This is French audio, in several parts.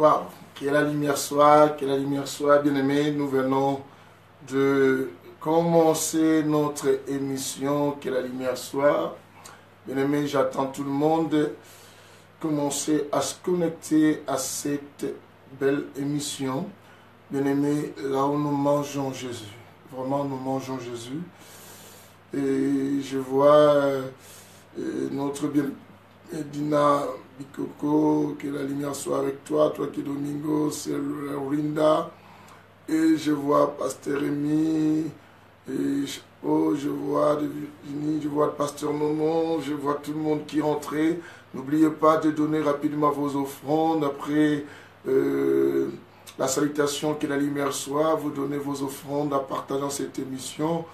Waouh, que la lumière soit, bien-aimés. Nous venons de commencer notre émission, que la lumière soit. Bien-aimés, j'attends tout le monde de commencer à se connecter à cette belle émission. Bien-aimés, là où nous mangeons Jésus. Vraiment, nous mangeons Jésus. Et je vois notre bien Dina Bikoko, que la lumière soit avec toi, toi qui es Domingo, c'est Rinda, et je vois Pasteur Rémi, et je vois de Virginie, je vois le Pasteur Nonon, je vois tout le monde qui est rentré. N'oubliez pas de donner rapidement vos offrandes après la salutation, que la lumière soit, vous donnez vos offrandes en partageant cette émission.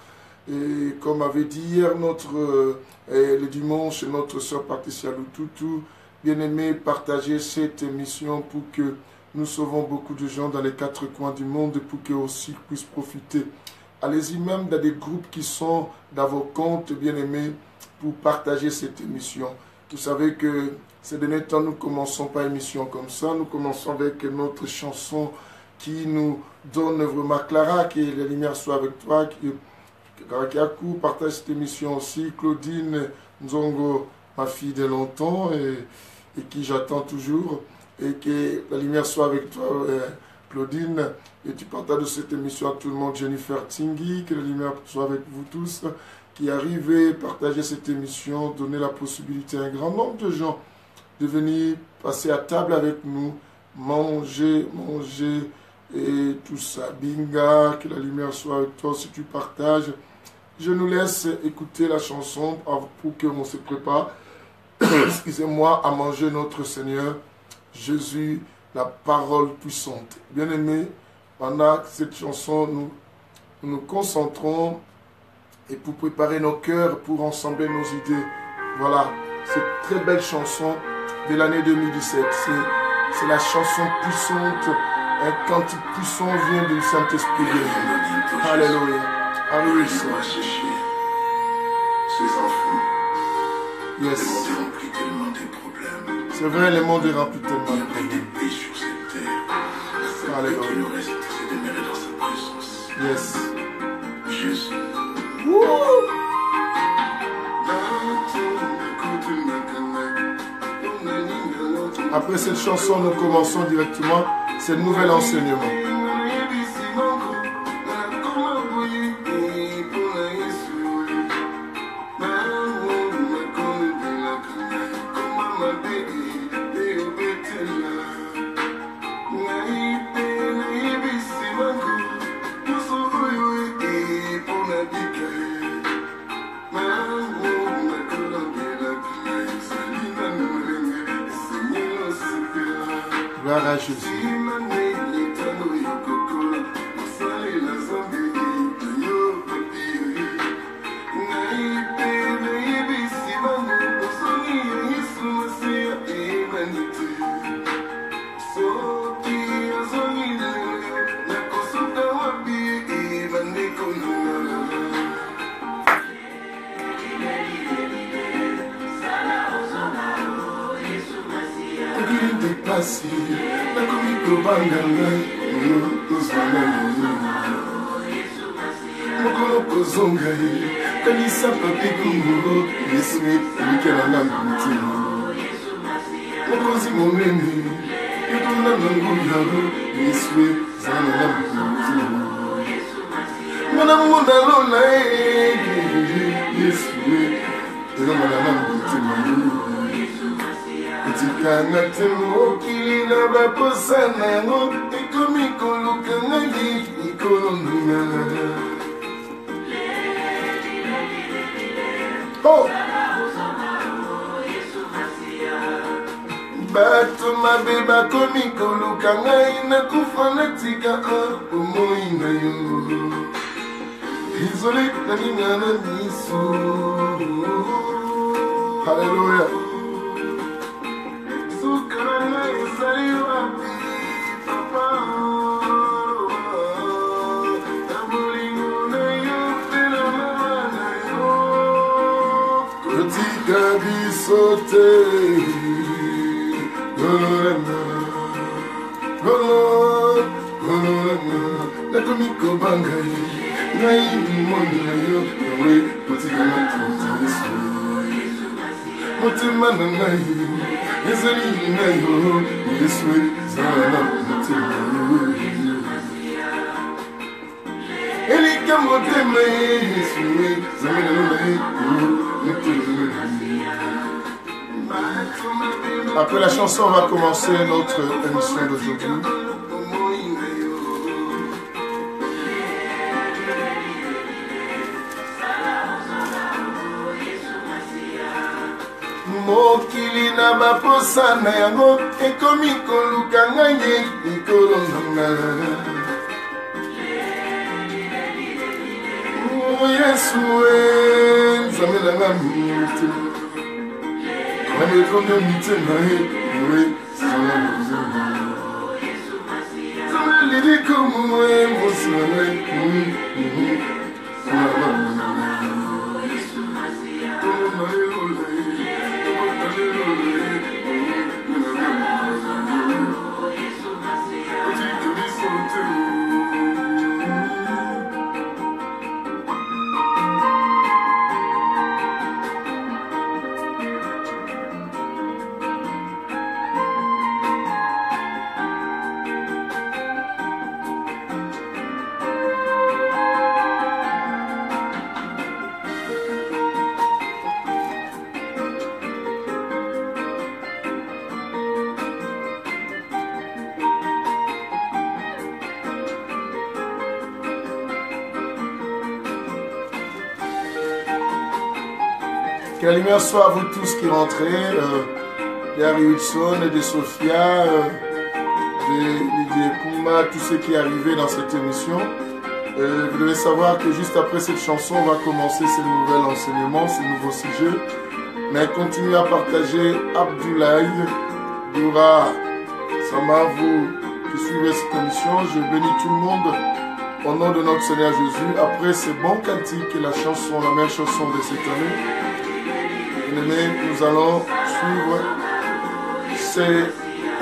Et comme avait dit hier le dimanche, notre soeur Patricia Lututu, bien-aimé, partagez cette émission pour que nous sauvons beaucoup de gens dans les 4 coins du monde, pour qu'eux aussi puissent profiter. Allez-y même dans des groupes qui sont dans vos comptes, bien-aimés, pour partager cette émission. Vous savez que ces derniers temps, nous ne commençons pas émission comme ça, nous commençons avec notre chanson qui nous donne vraiment Clara, que la lumière soit avec toi, Karakiakou partage cette émission aussi, Claudine Nzongo, ma fille de longtemps et qui j'attends toujours, et que la lumière soit avec toi, Claudine, et tu partages cette émission à tout le monde, Jennifer Tingui, que la lumière soit avec vous tous, qui arrivez, partager cette émission, donner la possibilité à un grand nombre de gens de venir passer à table avec nous, manger, et tout ça, binga, que la lumière soit avec toi si tu partages. Je nous laisse écouter la chanson pour qu'on se prépare, excusez-moi, à manger notre Seigneur Jésus, la parole puissante. Bien-aimés, pendant cette chanson, nous nous concentrons et pour préparer nos cœurs, pour ensembler nos idées. Voilà, cette très belle chanson de l'année 2017. C'est la chanson puissante. Un cantique puissant vient du Saint-Esprit. Alléluia. Alléluia. Ces enfants. Yes. Le monde est rempli tellement de problèmes. C'est vrai, le monde est rempli tellement de Il n'y a problèmes. plus de paix sur cette terre. Alléluia. Ce qui nous reste, c'est demeurer dans sa présence. Yes. Jésus. Woo! Après cette chanson, nous commençons directement ce nouvel enseignement. Gloire à Jésus. Kalisa papi kungu Yesu mikela na mtima Mokozi monene Yekuna nangu yaro Yesu zana na mtima Mwana mwana lona Yesu zana na mtima Etikanga temo Kila baposa nango Ekomi koluka ngali Ikolonga Oh! Bato mabe bakomi koluka ngai nakufa natika omoi na yo Désolé naninga na miso Hallelujah. Sukara na ezali wapi papa Gabi sauté, kobangai ngai moni na yo we kotikanga Yesu mutima na ngai ezali na yo Yesu zana mutima elika motema Yesu zamena na Après la chanson, on va commencer notre émission d'aujourd'hui. Mokili na baposa na yango ekomi koluka ngai likolo na Yesu nzambe na nga mutima Nami kono mutima we Sama liliko mwe mosime Que la lumière soit à vous tous qui rentrez, de Harry Wilson, de Sophia, de Kuma, tous ceux qui arrivaient dans cette émission. Vous devez savoir que juste après cette chanson, on va commencer ces nouveaux enseignements, ces nouveaux sujets. Mais continuez à partager. Abdoulaye, Doura, Sama, vous qui suivez cette émission, je bénis tout le monde au nom de notre Seigneur Jésus. Après ces bons cantiques et la chanson, la meilleure chanson de cette année, nous allons suivre cet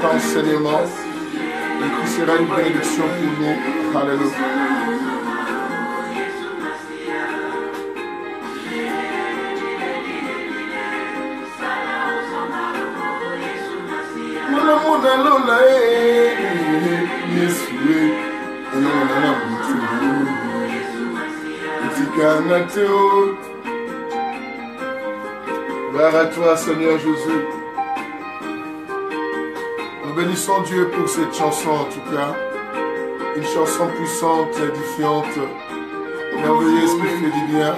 enseignement et qui sera une bénédiction pour nous. Alléluia. Gloire à toi, Seigneur Jésus. Nous bénissons Dieu pour cette chanson, en tout cas. Une chanson puissante, édifiante, merveilleuse, qui fait du bien.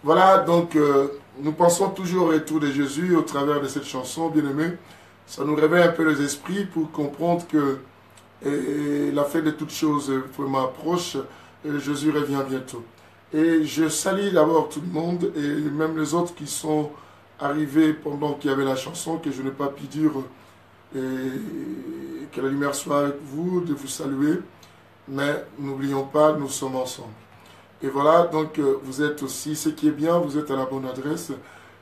Voilà, donc nous pensons toujours au retour de Jésus au travers de cette chanson, bien-aimée. Ça nous réveille un peu les esprits pour comprendre que la fin de toutes choses vraiment approche. Jésus revient bientôt. Et je salue d'abord tout le monde et même les autres qui sont arrivés pendant qu'il y avait la chanson, que je n'ai pas pu dire que la lumière soit avec vous, de vous saluer. Mais n'oublions pas, nous sommes ensemble. Et voilà, donc vous êtes aussi, ce qui est bien, vous êtes à la bonne adresse.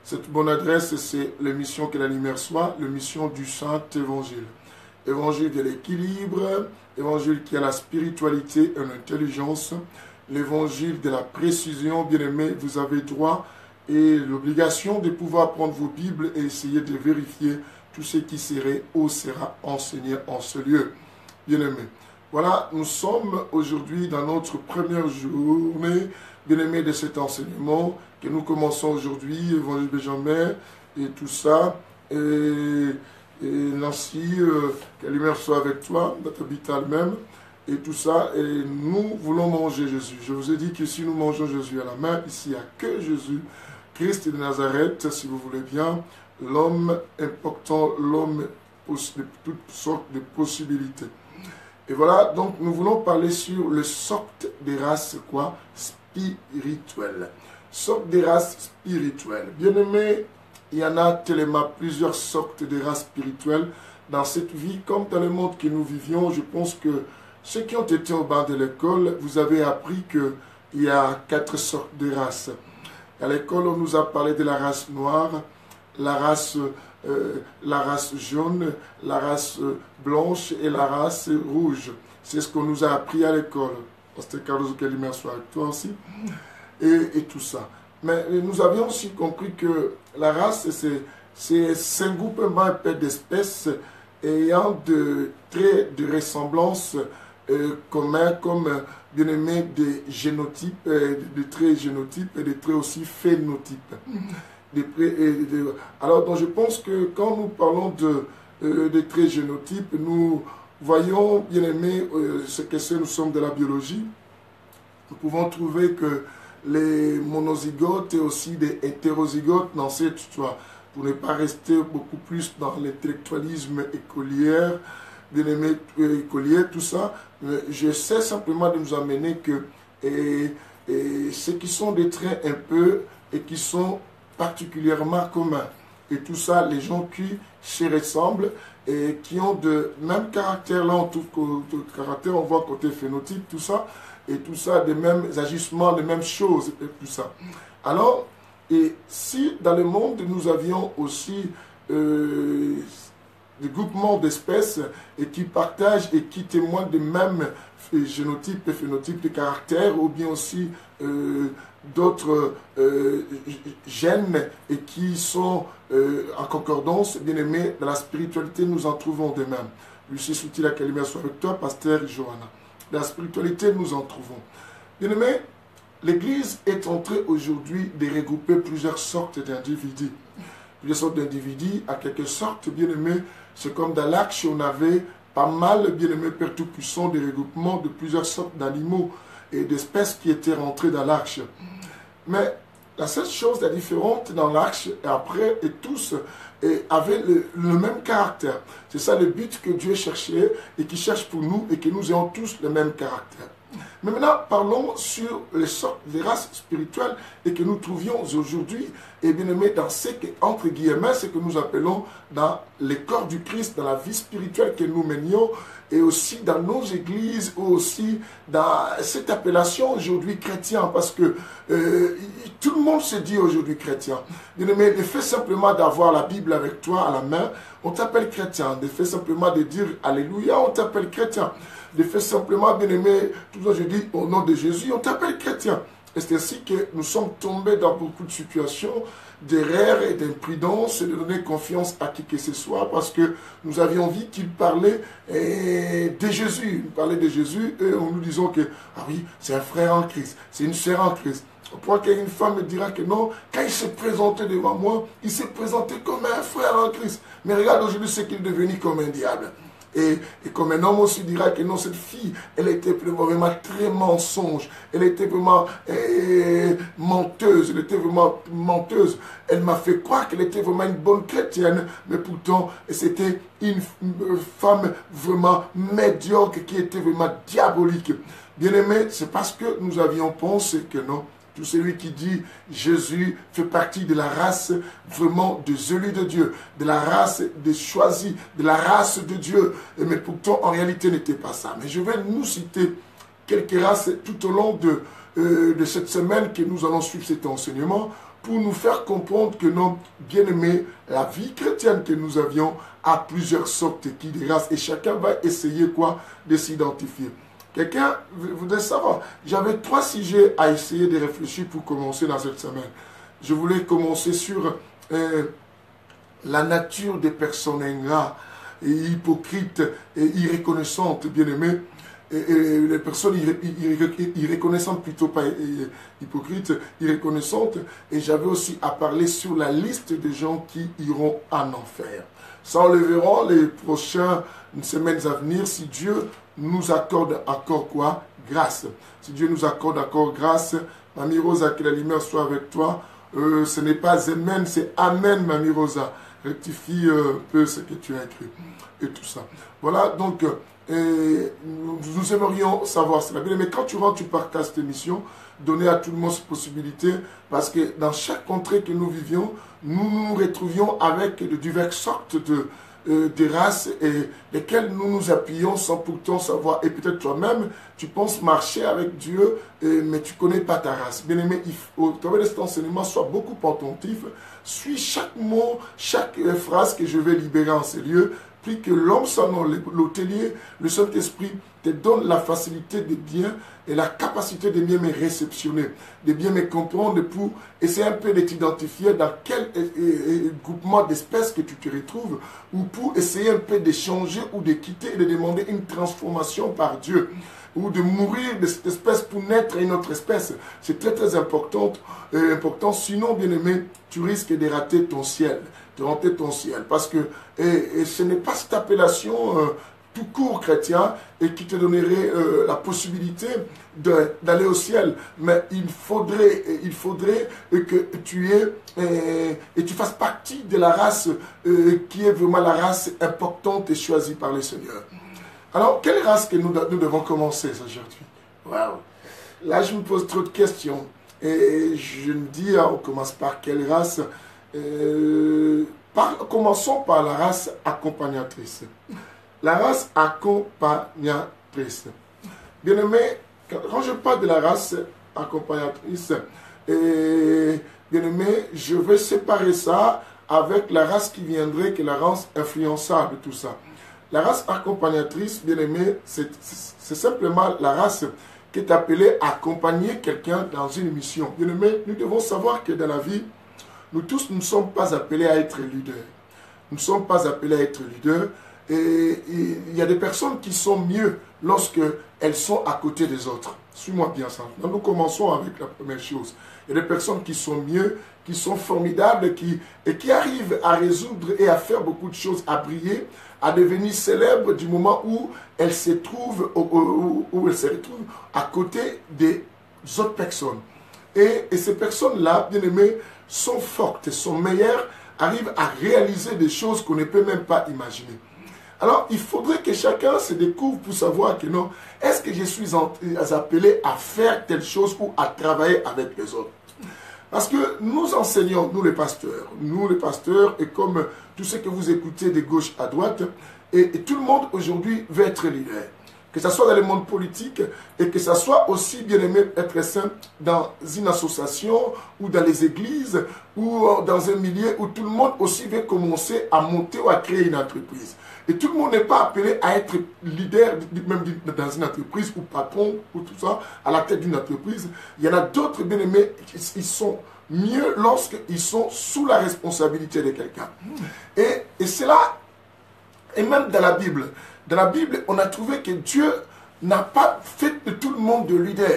Cette bonne adresse, c'est l'émission Que la lumière soit, l'émission du Saint-Évangile. Évangile de l'équilibre, évangile qui a la spiritualité et l'intelligence, l'évangile de la précision, bien-aimé, vous avez droit et l'obligation de pouvoir prendre vos Bibles et essayer de vérifier tout ce qui serait ou sera enseigné en ce lieu. Bien-aimé. Voilà, nous sommes aujourd'hui dans notre première journée, bien-aimé, de cet enseignement que nous commençons aujourd'hui, Évangile Benjamin et tout ça. Et Nancy, que la lumière soit avec toi, notre habitat même, et tout ça. Et nous voulons manger Jésus. Je vous ai dit que si nous mangeons Jésus à la main, ici il n'y a que Jésus, Christ de Nazareth, si vous voulez bien, l'homme important, l'homme de toutes sortes de possibilités. Et voilà, donc nous voulons parler sur le socle des races quoi, spirituelles. Socle des races spirituelles. Bien aimé, il y en a tellement plusieurs sortes de races spirituelles dans cette vie, comme dans le monde que nous vivions. Je pense que ceux qui ont été au banc de l'école, vous avez appris qu'il il y a 4 sortes de races. À l'école, on nous a parlé de la race noire, la race jaune, la race blanche et la race rouge. C'est ce qu'on nous a appris à l'école. Pasteur Carlos, que l'image soit avec toi aussi. Et tout ça. Mais nous avions aussi compris que la race, c'est un groupement un peu d'espèces ayant de traits de ressemblance communs, comme bien aimé des génotypes, des traits génotypes et des traits aussi phénotypes. Alors, donc je pense que quand nous parlons de traits génotypes, nous voyons, bien aimé, ce que c'est, nous sommes de la biologie. Nous pouvons trouver que les monozygotes et aussi des hétérozygotes dans cette histoire, pour ne pas rester beaucoup plus dans l'intellectualisme écolier, bien aimé, écolier, tout ça, j'essaie simplement de nous amener que ce qui sont des traits un peu et qui sont particulièrement communs. Et tout ça, les gens qui se ressemblent et qui ont de même caractère, là on trouve que caractère, on voit côté phénotype, tout ça, et tout ça, des mêmes agissements, les mêmes choses, et tout ça. Alors, et si dans le monde, nous avions aussi des groupements d'espèces et qui partagent et qui témoignent des mêmes génotypes et phénotypes de caractère, ou bien aussi d'autres gènes et qui sont en concordance, bien aimés, dans la spiritualité, nous en trouvons de même. Lucie Souti, la lumière soit avec toi, pasteur Johanna. Dans la spiritualité, nous en trouvons. Bien aimé, l'Église est en train aujourd'hui de regrouper plusieurs sortes d'individus. Plusieurs sortes d'individus, à quelque sorte, bien aimé, c'est comme dans l'Arche, on avait pas mal, bien aimé, Père Tout-Puissant, des regroupements de plusieurs sortes d'animaux et d'espèces qui étaient rentrées dans l'Arche. Mais la seule chose, la différente dans l'Arche, et après, et tous avaient le même caractère. C'est ça le but que Dieu cherchait et qui cherche pour nous et que nous ayons tous le même caractère. Mais maintenant, parlons sur les sortes de races spirituelles et que nous trouvions aujourd'hui, et bien aimé, dans ce que, entre guillemets, ce que nous appelons dans les corps du Christ, dans la vie spirituelle que nous menions, et aussi dans nos églises, ou aussi dans cette appellation aujourd'hui chrétien, parce que tout le monde se dit aujourd'hui chrétien. Bien aimé, le fait simplement d'avoir la Bible avec toi à la main, on t'appelle chrétien. Le fait simplement de dire Alléluia, on t'appelle chrétien. Le fait simplement, bien aimé, tout ça je dis au nom de Jésus, on t'appelle chrétien. Et c'est ainsi que nous sommes tombés dans beaucoup de situations d'erreur et d'imprudence et de donner confiance à qui que ce soit parce que nous avions vu qu'il parlait de Jésus. Il parlait de Jésus et nous disons que, ah oui, c'est un frère en Christ, c'est une sœur en Christ. Au point qu'une femme me dira que non, quand il s'est présenté devant moi, il s'est présenté comme un frère en Christ. Mais regarde aujourd'hui ce qu'il est devenu comme un diable. Et comme un homme aussi dira que non, cette fille, elle était vraiment très mensonge. Elle était vraiment menteuse. Elle était vraiment menteuse. Elle m'a fait croire qu'elle était vraiment une bonne chrétienne. Mais pourtant, c'était une femme vraiment médiocre qui était vraiment diabolique. Bien aimé, c'est parce que nous avions pensé que non. Tout celui qui dit Jésus fait partie de la race vraiment des élus de Dieu, de la race des choisis, de la race de Dieu. Mais pourtant, en réalité, n'était pas ça. Mais je vais nous citer quelques races tout au long de cette semaine que nous allons suivre cet enseignement pour nous faire comprendre que non, bien aimé, la vie chrétienne que nous avions a plusieurs sortes de races et chacun va essayer quoi de s'identifier. Quelqu'un voudrait savoir, j'avais 3 sujets à essayer de réfléchir pour commencer dans cette semaine. Je voulais commencer sur la nature des personnes ingrates et hypocrites et irreconnaissantes, bien aimées. Et les personnes irreconnaissantes, plutôt pas hypocrites, irreconnaissantes. Et j'avais aussi à parler sur la liste des gens qui iront en enfer. Ça, on le verra les prochaines semaines à venir si Dieu nous accorde encore quoi? Grâce. Si Dieu nous accorde encore grâce, Mamie Rosa, que la lumière soit avec toi. Ce n'est pas Amen, c'est Amen, Mamie Rosa. Rectifie un peu ce que tu as écrit et tout ça. Voilà, donc, nous aimerions savoir cela. Mais quand tu rentres, tu partages cette émission, donner à tout le monde cette possibilité, parce que dans chaque contrée que nous vivions, nous nous retrouvions avec de diverses sortes des races et lesquelles nous nous appuyons sans pourtant savoir. Et peut-être toi-même, tu penses marcher avec Dieu, mais tu ne connais pas ta race. Bien-aimé, au travers de cet enseignement, sois beaucoup attentif. Suis chaque mot, chaque phrase que je vais libérer en ces lieux. Prie que l'homme, son nom, l'hôtelier, le Saint-Esprit te donne la facilité de bien et la capacité de bien me réceptionner, de bien me comprendre pour essayer un peu de t'identifier dans quel groupement d'espèces que tu te retrouves ou pour essayer un peu de changer ou de quitter et de demander une transformation par Dieu ou de mourir de cette espèce pour naître à une autre espèce. C'est très très important. Sinon, bien aimé, tu risques de rater ton ciel. Parce que ce n'est pas cette appellation tout court chrétien et qui te donnerait la possibilité d'aller au ciel. Mais il faudrait que tu aies et tu fasses partie de la race qui est vraiment la race importante et choisie par le Seigneur. Alors, quelle race que nous devons commencer aujourd'hui? Waouh! Là, je me pose trop de questions. Et je me dis, on commence par quelle race? Commençons par la race accompagnatrice. La race accompagnatrice. Bien aimé, quand je parle de la race accompagnatrice, bien aimé, je vais séparer ça avec la race qui viendrait, qui est la race influençable, tout ça. La race accompagnatrice, bien aimé, c'est simplement la race qui est appelée à accompagner quelqu'un dans une mission. Bien aimé, nous devons savoir que dans la vie, nous tous ne sommes pas appelés à être leaders. Nous ne sommes pas appelés à être leaders. Et il y a des personnes qui sont mieux lorsqu'elles sont à côté des autres. Suis-moi bien ça. Donc nous commençons avec la première chose. Il y a des personnes qui sont mieux, qui sont formidables et qui arrivent à résoudre et à faire beaucoup de choses, à briller, à devenir célèbres du moment où elles se trouvent, où elles se retrouvent à côté des autres personnes. Et ces personnes-là, bien aimées, sont fortes, sont meilleures, arrivent à réaliser des choses qu'on ne peut même pas imaginer. Alors, il faudrait que chacun se découvre pour savoir que non, est-ce que je suis appelé à faire telle chose ou à travailler avec les autres? Parce que nous enseignons, nous les pasteurs, et comme tous ceux que vous écoutez de gauche à droite, et tout le monde aujourd'hui veut être leader. Que ce soit dans le monde politique et que ce soit aussi, bien aimé, être saint dans une association ou dans les églises ou dans un milieu où tout le monde aussi veut commencer à monter ou à créer une entreprise. Et tout le monde n'est pas appelé à être leader, même dans une entreprise ou patron ou tout ça, à la tête d'une entreprise. Il y en a d'autres, bien aimés, ils sont mieux lorsqu'ils sont sous la responsabilité de quelqu'un. Et c'est là, et même dans la Bible, on a trouvé que Dieu n'a pas fait de tout le monde de leader.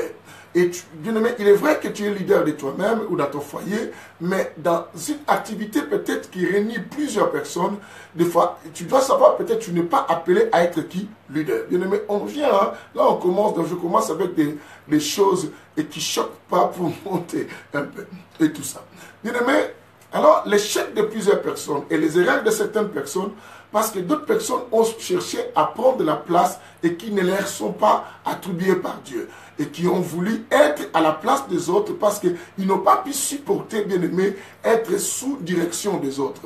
Et bien aimé, il est vrai que tu es leader de toi-même ou dans ton foyer, mais dans une activité peut-être qui réunit plusieurs personnes, des fois, tu dois savoir peut-être tu n'es pas appelé à être qui? Leader. Bien aimé, on vient, hein, là on commence, donc je commence avec des choses et qui ne choquent pas pour monter un peu et tout ça. Bien aimé, alors l'échec de plusieurs personnes et les erreurs de certaines personnes, parce que d'autres personnes ont cherché à prendre la place et qui ne leur sont pas attribuées par Dieu. Et qui ont voulu être à la place des autres parce qu'ils n'ont pas pu supporter, bien aimé, être sous direction des autres.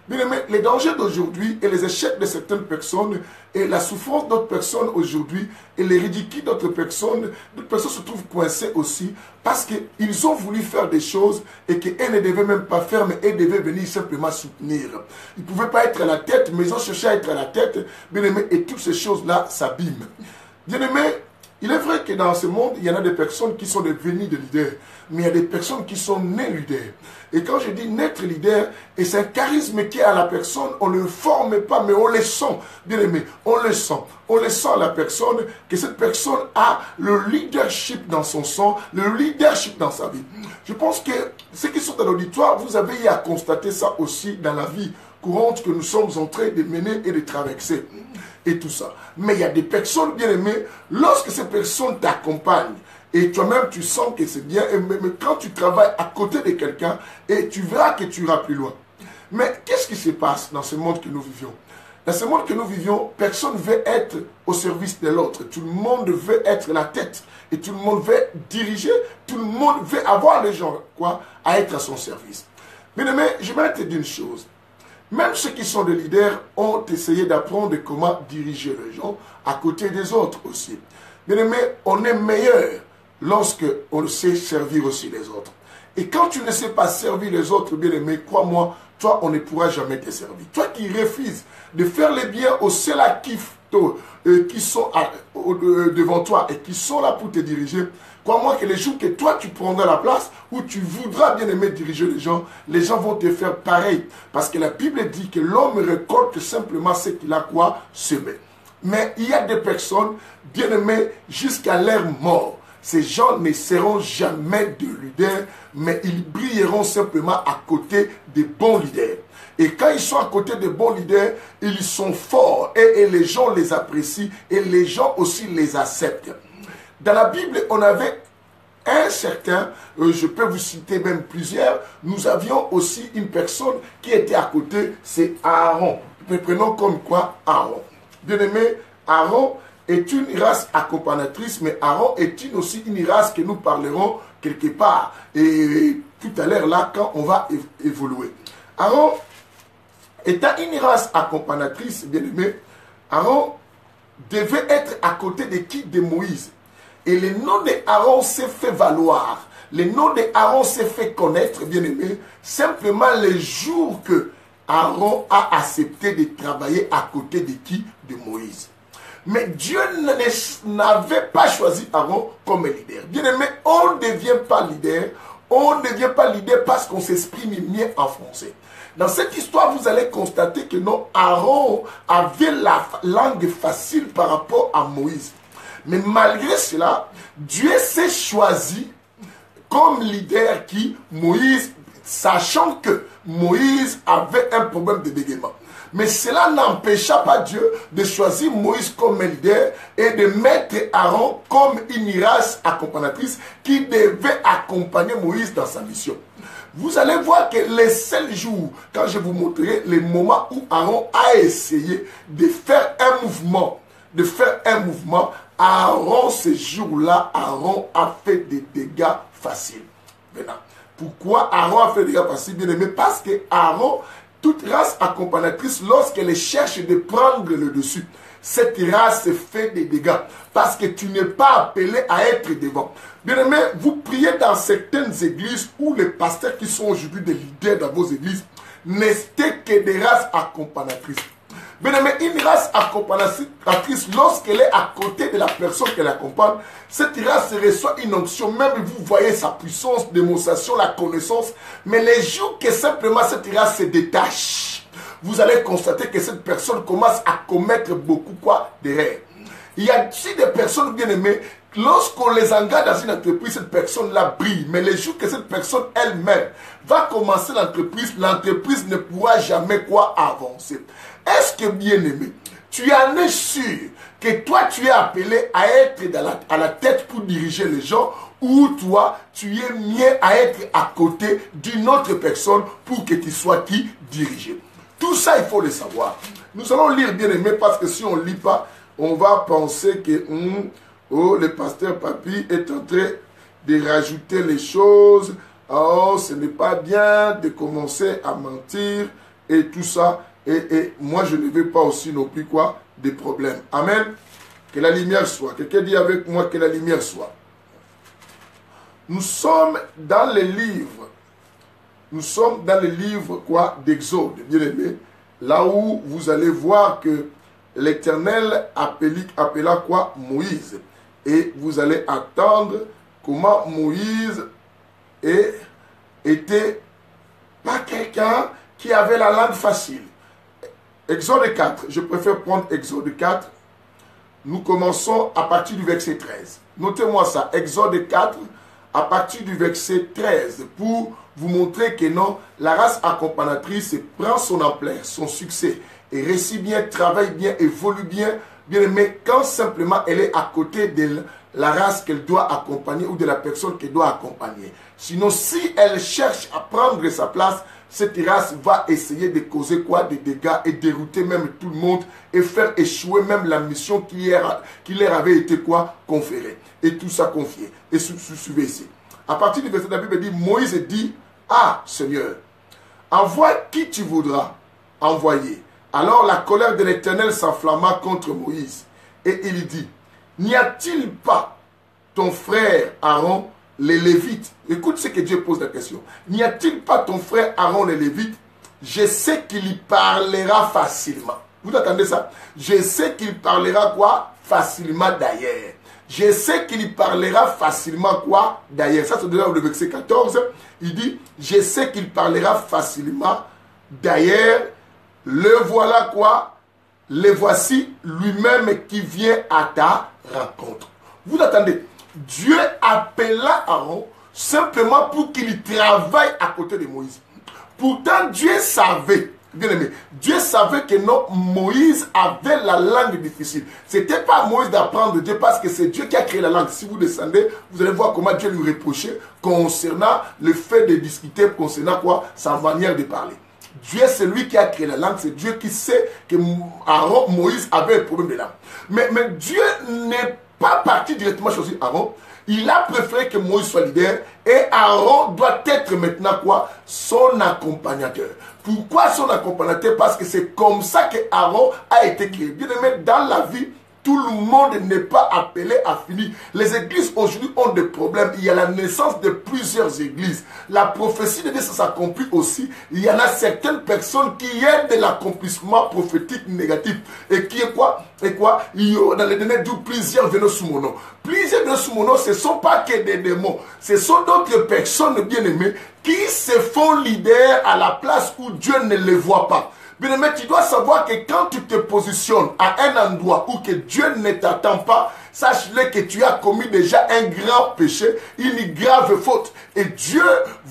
Bien aimé, les dangers d'aujourd'hui et les échecs de certaines personnes et la souffrance d'autres personnes aujourd'hui et les ridicules d'autres personnes se trouvent coincées aussi parce qu'ils ont voulu faire des choses et qu'elles ne devaient même pas faire, mais elles devaient venir simplement soutenir. Ils ne pouvaient pas être à la tête, mais ils ont cherché à être à la tête, bien aimé, et toutes ces choses-là s'abîment. Bien aimé, il est vrai que dans ce monde, il y en a des personnes qui sont devenues des leaders, mais il y a des personnes qui sont nées leaders. Et quand je dis naître leader, et c'est un charisme qui est à la personne, on ne le forme pas, mais on le sent, bien aimé, on le sent. On le sent à la personne, que cette personne a le leadership dans son sang, le leadership dans sa vie. Je pense que ceux qui sont à l'auditoire, vous avez eu à constater ça aussi dans la vie courante que nous sommes en train de mener et de traverser. Et tout ça. Mais il y a des personnes bien aimées, lorsque ces personnes t'accompagnent, et toi-même tu sens que c'est bien, mais quand tu travailles à côté de quelqu'un, et tu verras que tu iras plus loin. Mais qu'est-ce qui se passe dans ce monde que nous vivions? Dans ce monde que nous vivions, personne ne veut être au service de l'autre. Tout le monde veut être la tête. Et tout le monde veut diriger. Tout le monde veut avoir les gens à être à son service. Bien aimé, je vais te dire une chose. Même ceux qui sont des leaders ont essayé d'apprendre comment diriger les gens à côté des autres aussi. Bien aimé, on est meilleur lorsque on sait servir aussi les autres. Et quand tu ne sais pas servir les autres, bien aimé, crois-moi, toi, on ne pourra jamais te servir. Toi qui refuses de faire les biens aux ceux qui sont devant toi et qui sont là pour te diriger, crois-moi que les jours que toi tu prendras la place, où tu voudras bien aimer diriger les gens vont te faire pareil. Parce que la Bible dit que l'homme récolte simplement ce qu'il a quoi semé. Mais il y a des personnes bien aimées jusqu'à leur mort. Ces gens ne seront jamais de leaders, mais ils brilleront simplement à côté des bons leaders. Et quand ils sont à côté des bons leaders, ils sont forts et les gens les apprécient et les gens aussi les acceptent. Dans la Bible, on avait un certain, je peux vous citer même plusieurs, nous avions aussi une personne qui était à côté, c'est Aaron. Prenons comme quoi Aaron. Bien aimé, Aaron est une race accompagnatrice, mais Aaron est aussi une race que nous parlerons quelque part. Et tout à l'heure là, quand on va évoluer. Aaron étant une race accompagnatrice, bien aimé, Aaron devait être à côté de qui? De Moïse. Et le nom d'Aaron s'est fait valoir. Le nom d'Aaron s'est fait connaître, bien aimé, simplement les jours que Aaron a accepté de travailler à côté de qui? De Moïse. Mais Dieu n'avait pas choisi Aaron comme leader. Bien aimé, on ne devient pas leader. On ne devient pas leader parce qu'on s'exprime mieux en français. Dans cette histoire, vous allez constater que non, Aaron avait la langue facile par rapport à Moïse. Mais malgré cela, Dieu s'est choisi comme leader qui, Moïse, sachant que Moïse avait un problème de bégaiement. Mais cela n'empêcha pas Dieu de choisir Moïse comme leader et de mettre Aaron comme une race accompagnatrice qui devait accompagner Moïse dans sa mission. Vous allez voir que les seuls jours, quand je vous montrerai les moments où Aaron a essayé de faire un mouvement, Aaron, ce jour-là, Aaron a fait des dégâts faciles. Maintenant, pourquoi Aaron a fait des dégâts faciles, bien aimé? Parce que Aaron, toute race accompagnatrice, lorsqu'elle cherche de prendre le dessus, cette race fait des dégâts. Parce que tu n'es pas appelé à être devant. Bien aimé, vous priez dans certaines églises où les pasteurs qui sont aujourd'hui des leaders dans vos églises n'étaient que des races accompagnatrices. Bien aimé, une race accompagnatrice, lorsqu'elle est à côté de la personne qu'elle accompagne, cette race reçoit une onction. Même vous voyez sa puissance, démonstration, la connaissance. Mais les jours que simplement cette race se détache, vous allez constater que cette personne commence à commettre beaucoup d'erreurs. Il y a aussi des personnes bien aimées, lorsqu'on les engage dans une entreprise, cette personne-là brille. Mais les jours que cette personne elle-même va commencer l'entreprise ne pourra jamais avancer. Est-ce que, bien aimé, tu en es sûr que toi tu es appelé à être à la tête pour diriger les gens, ou toi tu es mieux à être à côté d'une autre personne pour que tu sois dirigé? Tout ça, il faut le savoir. Nous allons lire, bien aimé, parce que si on ne lit pas, on va penser que le pasteur Papi est en train de rajouter les choses. Oh, ce n'est pas bien de commencer à mentir et tout ça. Et moi, je ne veux pas aussi non plus des problèmes. Amen. Que la lumière soit. Quelqu'un dit avec moi que la lumière soit. Nous sommes dans les livres. Nous sommes dans les livres d'Exode, bien aimé. Là où vous allez voir que l'Éternel appela Moïse. Et vous allez attendre comment Moïse était pas quelqu'un qui avait la langue facile. Exode 4, je préfère prendre Exode 4. Nous commençons à partir du verset 13. Notez-moi ça, Exode 4, à partir du verset 13, pour vous montrer que non, la race accompagnatrice prend son ampleur, son succès, et réussit bien, travaille bien, évolue bien, bien aimé, quand simplement elle est à côté de la race qu'elle doit accompagner ou de la personne qu'elle doit accompagner. Sinon, si elle cherche à prendre sa place, cette race va essayer de causer des dégâts et dérouter même tout le monde et faire échouer même la mission qui leur avait été conférée. Et tout ça confié. Et suivez ici. À partir du verset de la Bible, dit, Moïse dit, ah Seigneur, envoie qui tu voudras. envoyé. Alors la colère de l'Éternel s'enflamma contre Moïse. Et il dit, n'y a-t-il pas ton frère Aaron, les Lévites? Écoute ce que Dieu pose la question. N'y a-t-il pas ton frère Aaron, les Lévites? Je sais qu'il y parlera facilement. Vous entendez ça? Je sais qu'il parlera quoi? Facilement d'ailleurs. Je sais qu'il parlera facilement quoi? D'ailleurs. Ça c'est dans le verset 14. Il dit, je sais qu'il parlera facilement d'ailleurs. Le voilà quoi? Le voici lui-même qui vient à ta rencontre. Vous attendez? Dieu appela Aaron simplement pour qu'il travaille à côté de Moïse. Pourtant, Dieu savait, bien aimé, Dieu savait que non, Moïse avait la langue difficile. Ce n'était pas à Moïse d'apprendre Dieu parce que c'est Dieu qui a créé la langue. Si vous descendez, vous allez voir comment Dieu lui reprochait concernant le fait de discuter, concernant quoi? Sa manière de parler. Dieu, c'est lui qui a créé la langue. C'est Dieu qui sait que Aaron, Moïse avait un problème de langue. Mais Dieu n'est pas parti directement choisir Aaron. Il a préféré que Moïse soit leader. Et Aaron doit être maintenant quoi? Son accompagnateur. Pourquoi son accompagnateur? Parce que c'est comme ça que Aaron a été créé. Bien aimé, dans la vie, tout le monde n'est pas appelé à finir. Les églises aujourd'hui ont des problèmes. Il y a la naissance de plusieurs églises. La prophétie de Dieu s'accomplit aussi. Il y en a certaines personnes qui aident de l'accomplissement prophétique négatif. Et qui est quoi? Et quoi? Dans les derniers jours, plusieurs viennent sous mon nom. Plusieurs viennent sous mon nom, ce ne sont pas que des démons. Ce sont d'autres personnes bien-aimées qui se font leaders à la place où Dieu ne les voit pas. Bien-aimé, tu dois savoir que quand tu te positionnes à un endroit où que Dieu ne t'attend pas, sache-le que tu as commis déjà un grand péché, une grave faute. Et Dieu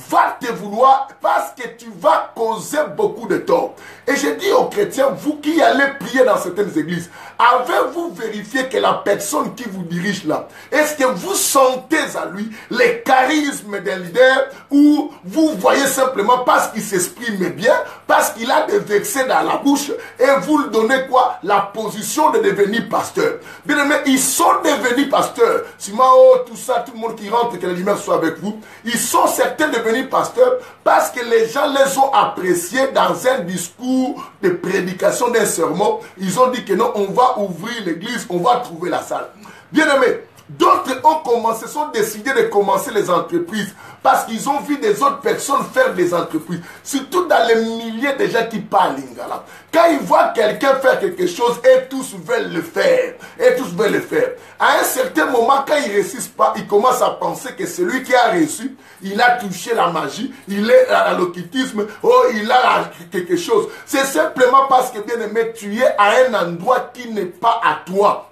va te vouloir parce que tu vas causer beaucoup de tort. Et je dis aux chrétiens, vous qui allez prier dans certaines églises, avez-vous vérifié que la personne qui vous dirige là, est-ce que vous sentez à lui les charismes d'un leader ou vous voyez simplement parce qu'il s'exprime bien, parce qu'il a des versets dans la bouche et vous lui donnez quoi? La position de devenir pasteur. Bien aimé, ils sont devenus pasteurs. Simao, tout ça, tout le monde qui rentre, que la lumière soit avec vous. Ils sont certains devenus pasteurs parce que les gens les ont appréciés dans un discours de prédication d'un sermon. Ils ont dit que non, on va ouvrir l'église, on va trouver la salle. Bien aimé, d'autres ont commencé, sont décidés de commencer les entreprises parce qu'ils ont vu des autres personnes faire des entreprises. Surtout dans les milliers de gens qui parlent lingala. Quand ils voient quelqu'un faire quelque chose, et tous veulent le faire. Et tous veulent le faire. À un certain moment, quand ils ne réussissent pas, ils commencent à penser que celui qui a réussi, il a touché la magie, il est à l'occultisme, oh, il a quelque chose. C'est simplement parce que, bien aimé, tu es à un endroit qui n'est pas à toi.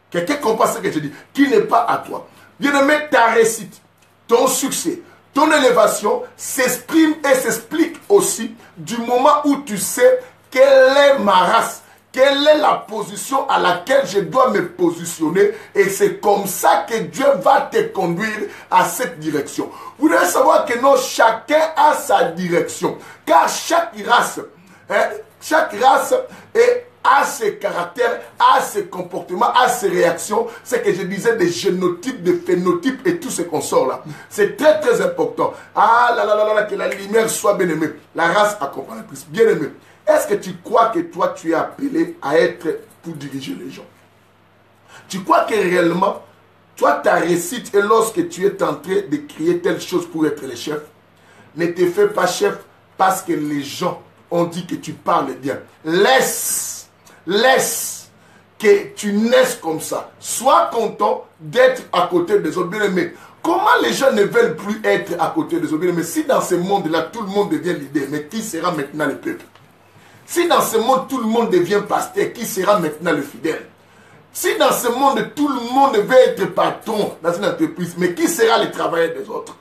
Quelqu'un comprend ce que je dis, qui n'est pas à toi. Bien aimé, ta réussite, ton succès, ton élévation s'exprime et s'explique aussi du moment où tu sais quelle est ma race, quelle est la position à laquelle je dois me positionner. Et c'est comme ça que Dieu va te conduire à cette direction. Vous devez savoir que non, chacun a sa direction. Car chaque race a ses caractères, a ses comportements, a ses réactions. C'est que je disais des génotypes, des phénotypes et tout ce qu'on sort là. C'est très très important. Ah là là là là, que la lumière soit bien aimée. La race accompagnatrice, bien aimée. Est-ce que tu crois que toi tu es appelé à être pour diriger les gens? Tu crois que réellement, toi ta réussite est lorsque tu es en train de créer telle chose pour être le chef? Ne te fais pas chef parce que les gens ont dit que tu parles bien. Laisse que tu naisses comme ça. Sois content d'être à côté des autres. Bien aimés, comment les gens ne veulent plus être à côté des autres? Bien aimés, si dans ce monde-là, tout le monde devient leader, mais qui sera maintenant le peuple? Si dans ce monde, tout le monde devient pasteur, qui sera maintenant le fidèle? Si dans ce monde, tout le monde veut être patron dans une entreprise, mais qui sera le travailleur des autres?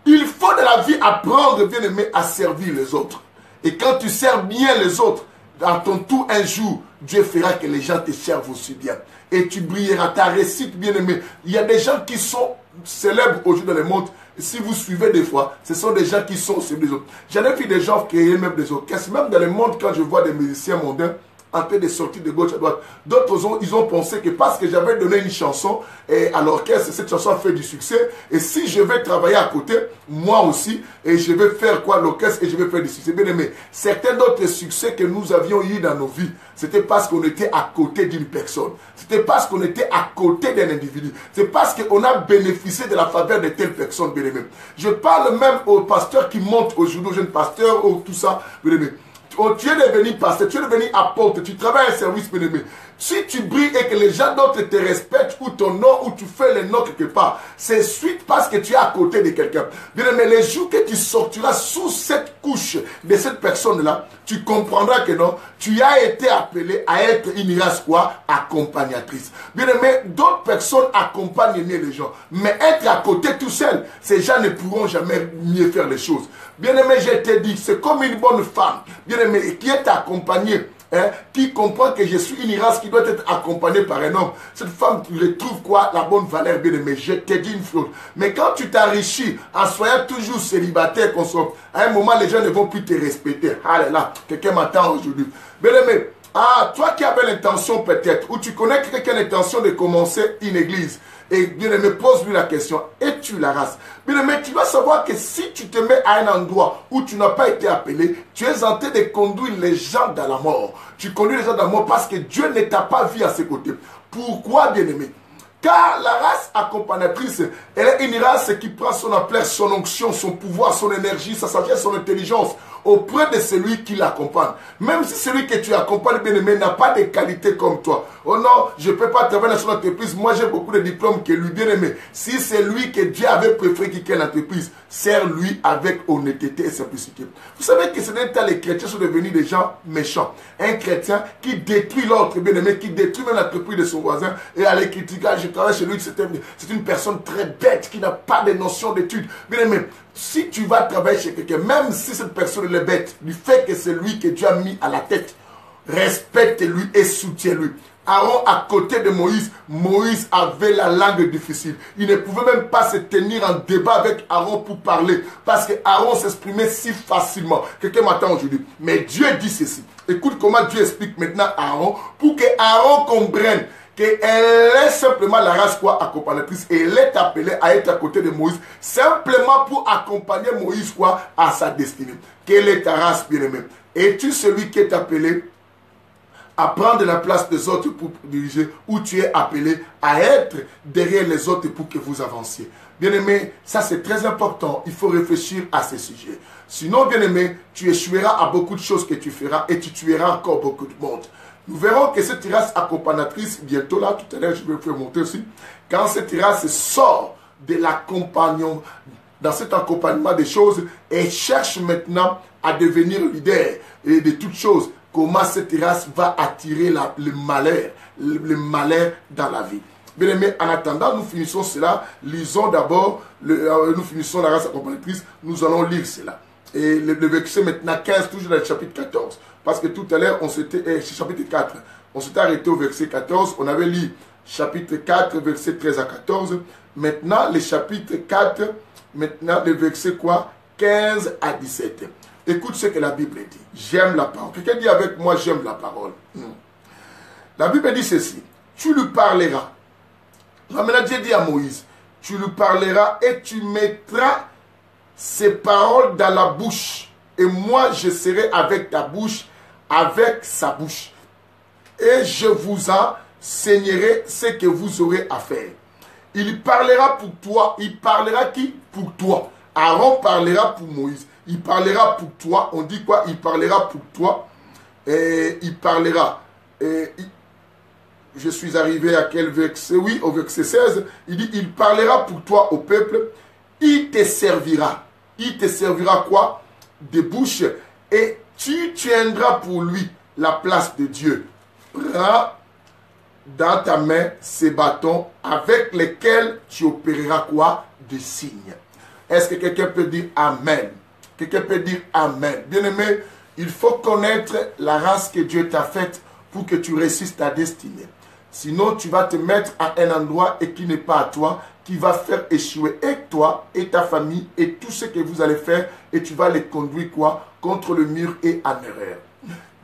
Il faut dans la vie apprendre, bien aimé, à servir les autres. Et quand tu sers bien les autres, dans ton tour un jour, Dieu fera que les gens te servent aussi bien. Et tu brilleras, ta réussite, bien aimé. Il y a des gens qui sont célèbres aujourd'hui dans le monde. Si vous suivez des fois, ce sont des gens qui sont célèbres des autres. J'en ai vu des gens créer même des orchestres. Même dans le monde, quand je vois des musiciens mondains, en train de sortir de gauche à droite. D'autres, ils ont pensé que parce que j'avais donné une chanson à l'orchestre, cette chanson a fait du succès. Et si je vais travailler à côté, moi aussi, et je vais faire quoi l'orchestre et je vais faire du succès. Bien aimé, certains d'autres succès que nous avions eu dans nos vies, c'était parce qu'on était à côté d'une personne. C'était parce qu'on était à côté d'un individu. C'est parce qu'on a bénéficié de la faveur de telle personne, bien aimé. Je parle même aux pasteurs qui montent aujourd'hui, aux jeunes pasteurs, ou tout ça, bien aimé. Oh, tu es devenu pasteur, tu es devenu apôtre, tu travailles un service, bien aimé. Si tu brilles et que les gens d'autres te respectent, ou ton nom, ou tu fais le nom quelque part, c'est suite parce que tu es à côté de quelqu'un. Bien aimé, les jours que tu sortiras sous cette couche de cette personne-là, tu comprendras que non, tu as été appelé à être une race quoi? Accompagnatrice. Bien aimé, d'autres personnes accompagnent les gens. Mais être à côté tout seul, ces gens ne pourront jamais mieux faire les choses. Bien aimé, je te dis, c'est comme une bonne femme, bien aimé, qui est accompagnée. Qui comprend que je suis une race qui doit être accompagnée par un homme. Cette femme, tu retrouves quoi? La bonne valeur, bien aimé. Je te dis une chose. Mais quand tu t'enrichis en soyant toujours célibataire, à un moment, les gens ne vont plus te respecter. Ah là là, quelqu'un m'attend aujourd'hui. Bien aimé, toi qui avais l'intention peut-être, ou tu connais quelqu'un qui a l'intention de commencer une église, et bien aimé, pose-lui la question, es-tu la race? Bien aimé, tu dois savoir que si tu te mets à un endroit où tu n'as pas été appelé, tu es en train de conduire les gens dans la mort. Tu conduis les gens dans la mort parce que Dieu ne t'a pas vu à ses côtés. Pourquoi, bien aimé? Car la race accompagnatrice, elle est une race qui prend son ampleur, son onction, son pouvoir, son énergie, sa sagesse, son intelligence auprès de celui qui l'accompagne. Même si celui que tu accompagnes, bien aimé, n'a pas de qualité comme toi. Oh non, je ne peux pas travailler dans son entreprise. Moi, j'ai beaucoup de diplômes que lui, bien aimé. Si c'est lui que Dieu avait préféré qu'il ait une entreprise, sers-lui avec honnêteté et simplicité. Vous savez que ce n'est pas les chrétiens sont devenus des gens méchants. Un chrétien qui détruit l'autre, bien aimé, qui détruit même l'entreprise de son voisin et à les critiquer. Je travaille chez lui, c'est une personne très bête qui n'a pas de notion d'études. Bien aimé, si tu vas travailler chez quelqu'un, même si cette personne est bête, du fait que c'est lui que Dieu a mis à la tête, respecte-lui et soutiens-lui. Aaron, à côté de Moïse, Moïse avait la langue difficile. Il ne pouvait même pas se tenir en débat avec Aaron pour parler. Parce que Aaron s'exprimait si facilement. Quelqu'un m'attend aujourd'hui. Mais Dieu dit ceci. Écoute comment Dieu explique maintenant à Aaron. Pour que Aaron comprenne qu'elle est simplement la race quoi accompagnatrice. Et elle est appelée à être à côté de Moïse. Simplement pour accompagner Moïse quoi à sa destinée. Quelle est ta race, bien-aimé? Es-tu celui qui est appelé à prendre la place des autres pour diriger, ou tu es appelé à être derrière les autres pour que vous avanciez? Bien-aimé, ça c'est très important. Il faut réfléchir à ces sujets. Sinon, bien-aimé, tu échoueras à beaucoup de choses que tu feras et tu tueras encore beaucoup de monde. Nous verrons que cette race accompagnatrice, bientôt là, tout à l'heure, je vais vous faire monter aussi, quand cette race sort de l'accompagnement, dans cet accompagnement des choses, et cherche maintenant à devenir leader et de toutes choses, comment cette race va attirer le malheur dans la vie. Bien aimé, en attendant, nous finissons cela. Lisons d'abord, nous finissons la race accompagnatrice, nous allons lire cela. Et le verset maintenant 15, toujours dans le chapitre 14. Parce que tout à l'heure, chapitre 4, on s'était arrêté au verset 14. On avait lu chapitre 4, verset 13 à 14. Maintenant, le chapitre 4, maintenant le verset quoi? 15 à 17. Écoute ce que la Bible dit. J'aime la parole. Quelqu'un dit avec moi, j'aime la parole. La Bible dit ceci. Tu lui parleras. Maintenant, Dieu dit à Moïse, tu lui parleras et tu mettras ces paroles dans la bouche. Et moi, je serai avec ta bouche, avec sa bouche. Et je vous enseignerai ce que vous aurez à faire. Il parlera pour toi. Il parlera qui? Pour toi. Aaron parlera pour Moïse. Il parlera pour toi. On dit quoi? Il parlera pour toi. Et il parlera. Je suis arrivé à quel verset? Oui, au verset 16. Il dit, il parlera pour toi au peuple. Il te servira. Il te servira quoi? De bouche. Et tu tiendras pour lui la place de Dieu. Prends dans ta main ces bâtons avec lesquels tu opéreras quoi? Des signes. Est-ce que quelqu'un peut dire Amen? Quelqu'un peut dire Amen. Bien-aimé, il faut connaître la race que Dieu t'a faite pour que tu réussisses ta destinée. Sinon, tu vas te mettre à un endroit et qui n'est pas à toi, qui va faire échouer et toi, et ta famille, et tout ce que vous allez faire, et tu vas les conduire quoi? Contre le mur et en erreur.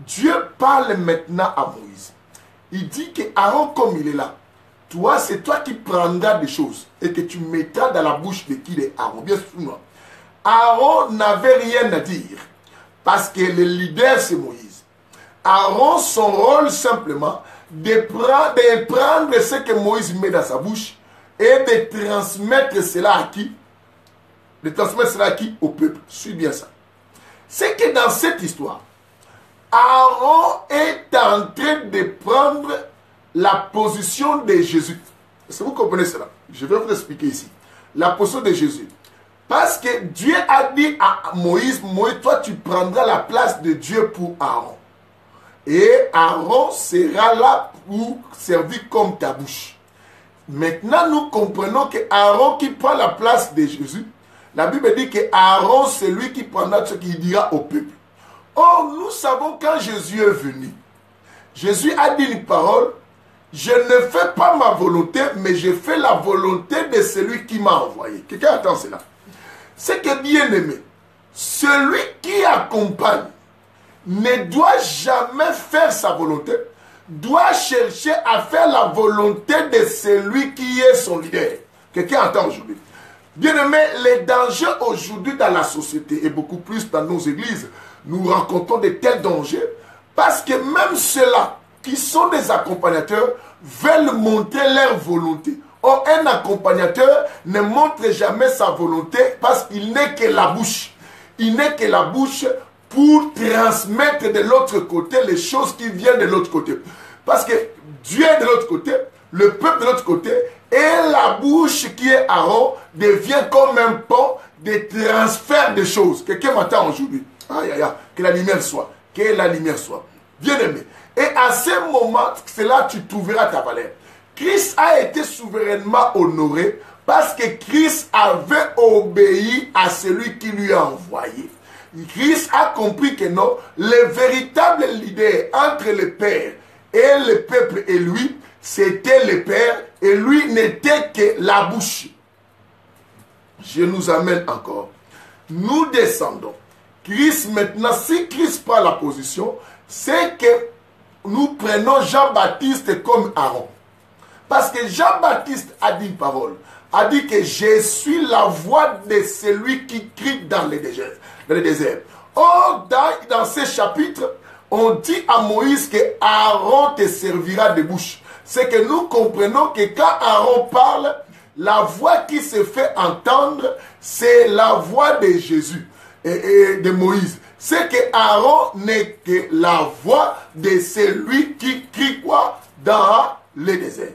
Dieu parle maintenant à Moïse. Il dit que Aaron, comme il est là, toi, c'est toi qui prendras des choses et que tu mettras dans la bouche de qui est Aaron. Bien sûr, Aaron n'avait rien à dire parce que le leader, c'est Moïse. Aaron, son rôle simplement, de prendre ce que Moïse met dans sa bouche et de transmettre cela à qui? De transmettre cela à qui? Au peuple. Suis bien ça. C'est que dans cette histoire, Aaron est en train de prendre la position de Jésus. Est-ce que vous comprenez cela? Je vais vous expliquer ici. La position de Jésus. Parce que Dieu a dit à Moïse, Moïse, toi tu prendras la place de Dieu pour Aaron. Et Aaron sera là pour servir comme ta bouche. Maintenant, nous comprenons que Aaron qui prend la place de Jésus, la Bible dit que Aaron, c'est lui qui prendra ce qu'il dira au peuple. Or, nous savons quand Jésus est venu, Jésus a dit une parole, je ne fais pas ma volonté, mais je fais la volonté de celui qui m'a envoyé. Quelqu'un attend cela. C'est que bien aimé, celui qui accompagne ne doit jamais faire sa volonté, doit chercher à faire la volonté de celui qui est son leader. Quelqu'un entend aujourd'hui. Bien aimé, les dangers aujourd'hui dans la société et beaucoup plus dans nos églises, nous rencontrons de tels dangers parce que même ceux-là qui sont des accompagnateurs veulent montrer leur volonté. Or, un accompagnateur ne montre jamais sa volonté parce qu'il n'est que la bouche. Il n'est que la bouche pour transmettre de l'autre côté les choses qui viennent de l'autre côté. Parce que Dieu est de l'autre côté, le peuple de l'autre côté, et la bouche qui est Aaron devient comme un pont de transfert de choses. Quelqu'un m'entend aujourd'hui? Aïe, aïe, aïe, que la lumière soit. Que la lumière soit. Bien aimé. Et à ce moment, c'est là que tu trouveras ta valeur. Christ a été souverainement honoré parce que Christ avait obéi à celui qui lui a envoyé. Christ a compris que non, le véritable leader entre le Père et le peuple et lui, c'était le Père et lui n'était que la bouche. Je nous amène encore. Nous descendons. Christ maintenant, si Christ prend la position, c'est que nous prenons Jean-Baptiste comme Aaron. Parce que Jean-Baptiste a dit une parole, a dit que je suis la voix de celui qui crie dans le désert. Or, dans ce chapitre, on dit à Moïse que Aaron te servira de bouche. C'est que nous comprenons que quand Aaron parle, la voix qui se fait entendre, c'est la voix de Jésus et de Moïse. C'est que Aaron n'est que la voix de celui qui crie quoi? Dans le désert.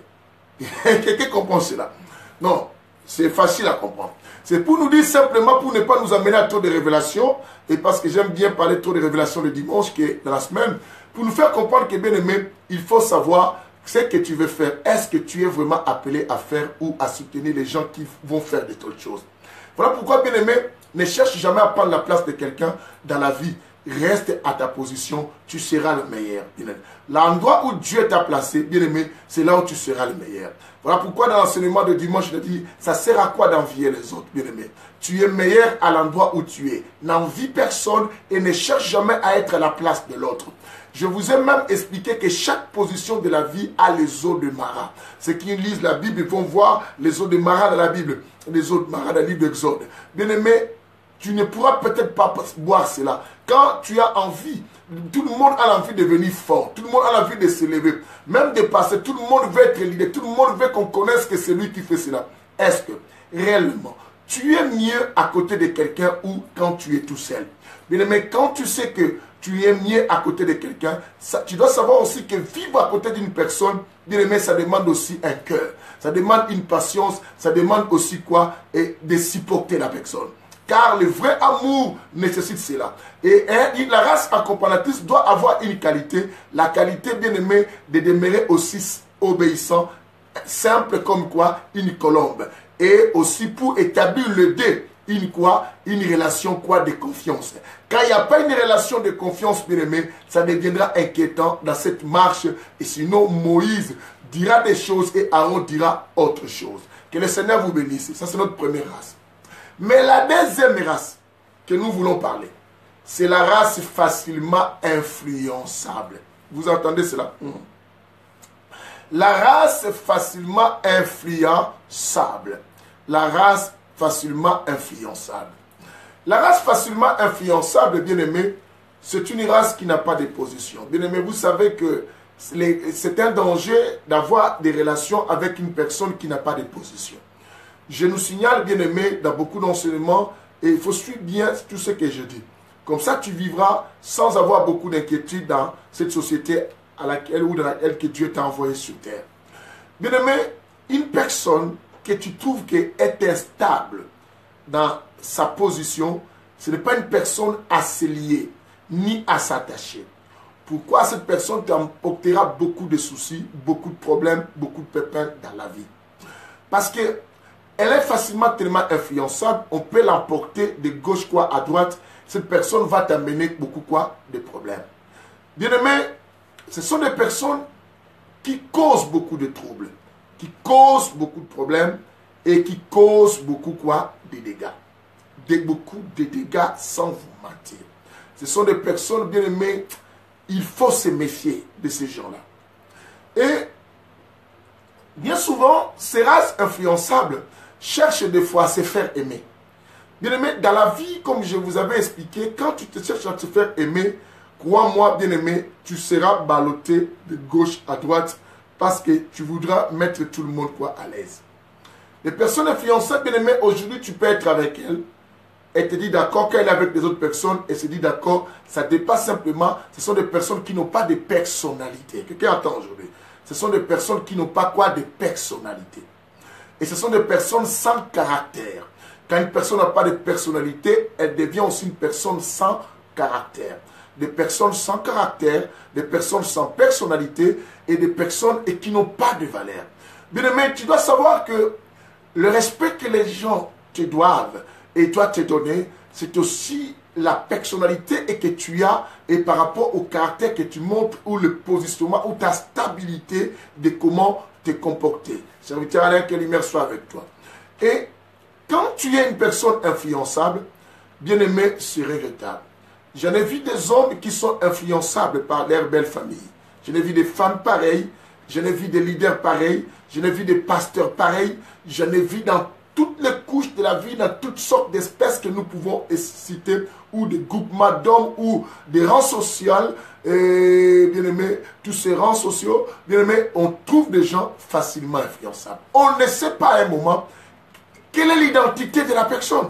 Quelqu'un comprend cela? Non, c'est facile à comprendre. C'est pour nous dire simplement, pour ne pas nous amener à trop de révélations, et parce que j'aime bien parler trop de révélations le dimanche, qui est dans la semaine, pour nous faire comprendre que, bien aimé, il faut savoir ce que tu veux faire. Est-ce que tu es vraiment appelé à faire ou à soutenir les gens qui vont faire d'autres choses? Voilà pourquoi, bien aimé, ne cherche jamais à prendre la place de quelqu'un dans la vie. Reste à ta position, tu seras le meilleur. L'endroit où Dieu t'a placé, bien aimé, c'est là où tu seras le meilleur. Voilà pourquoi dans l'enseignement de dimanche, je te dis, ça sert à quoi d'envier les autres, bien aimé? Tu es meilleur à l'endroit où tu es. N'envie personne et ne cherche jamais à être à la place de l'autre. Je vous ai même expliqué que chaque position de la vie a les eaux de Mara. Ceux qui lisent la Bible, ils vont voir les eaux de Mara dans la Bible, les eaux de Mara dans le livre d'Exode. Bien aimé, tu ne pourras peut-être pas boire cela. Quand tu as envie, tout le monde a l'envie de devenir fort. Tout le monde a l'envie de se lever. Même de passer, tout le monde veut être leader. Tout le monde veut qu'on connaisse que c'est lui qui fait cela. Est-ce que, réellement, tu es mieux à côté de quelqu'un ou quand tu es tout seul? Bien aimé, quand tu sais que tu es mieux à côté de quelqu'un, tu dois savoir aussi que vivre à côté d'une personne, bien aimé, ça demande aussi un cœur. Ça demande une patience. Ça demande aussi quoi? Et de supporter la personne. Car le vrai amour nécessite cela. Et la race accompagnatrice doit avoir une qualité. La qualité, bien aimée, de demeurer aussi obéissant, simple comme quoi? Une colombe. Et aussi pour établir le dé, une relation quoi? De confiance. Quand il n'y a pas une relation de confiance, bien aimé, ça deviendra inquiétant dans cette marche. Et sinon, Moïse dira des choses et Aaron dira autre chose. Que le Seigneur vous bénisse. Ça, c'est notre première race. Mais la deuxième race que nous voulons parler, c'est la race facilement influençable. Vous entendez cela? La race facilement influençable. La race facilement influençable. La race facilement influençable, bien aimé, c'est une race qui n'a pas de position. Bien aimé, vous savez que c'est un danger d'avoir des relations avec une personne qui n'a pas de position. Je nous signale, bien aimé, dans beaucoup d'enseignements, et il faut suivre bien tout ce que je dis. Comme ça, tu vivras sans avoir beaucoup d'inquiétude dans cette société à laquelle ou dans laquelle que Dieu t'a envoyé sur terre. Bien aimé, une personne que tu trouves qu'elle est instable dans sa position, ce n'est pas une personne à se lier, ni à s'attacher. Pourquoi cette personne t'apportera beaucoup de soucis, beaucoup de problèmes, beaucoup de pépins dans la vie? Parce que elle est facilement tellement influençable, on peut l'emporter de gauche quoi à droite. Cette personne va t'amener beaucoup quoi de problèmes. Bien aimé, ce sont des personnes qui causent beaucoup de troubles, qui causent beaucoup de problèmes et qui causent beaucoup quoi de dégâts. Beaucoup de dégâts sans vous mentir. Ce sont des personnes, bien aimées, il faut se méfier de ces gens-là. Et bien souvent, ces races influençables cherchent des fois à se faire aimer. Bien aimé, dans la vie, comme je vous avais expliqué, quand tu te cherches à te faire aimer, crois-moi, bien aimé, tu seras ballotté de gauche à droite parce que tu voudras mettre tout le monde quoi à l'aise. Les personnes influençables, bien aimé, aujourd'hui, tu peux être avec elles. Elle te dit d'accord qu'elle est avec des autres personnes et se dit d'accord, ça dépasse simplement, ce sont des personnes qui n'ont pas de personnalité. Quelqu'un entend aujourd'hui? Ce sont des personnes qui n'ont pas quoi de personnalité. Et ce sont des personnes sans caractère. Quand une personne n'a pas de personnalité, elle devient aussi une personne sans caractère. Des personnes sans caractère, des personnes sans personnalité et des personnes qui n'ont pas de valeur. Bien aimé, tu dois savoir que le respect que les gens te doivent et doit te donner, c'est aussi la personnalité que tu as et par rapport au caractère que tu montres ou le positionnement ou ta stabilité de comment te comporter. Serviteur Alain, que l'humeur soit avec toi. Et quand tu es une personne influençable, bien aimé, c'est regrettable. J'en ai vu des hommes qui sont influençables par leur belle famille. J'en ai vu des femmes pareilles, j'en ai vu des leaders pareils, j'en ai vu des pasteurs pareils, j'en ai vu dans toutes les couches de la vie, dans toutes sortes d'espèces que nous pouvons citer, ou des groupements d'hommes, ou des rangs sociaux, bien aimé, tous ces rangs sociaux, bien aimé, on trouve des gens facilement influençables. On ne sait pas à un moment quelle est l'identité de la personne.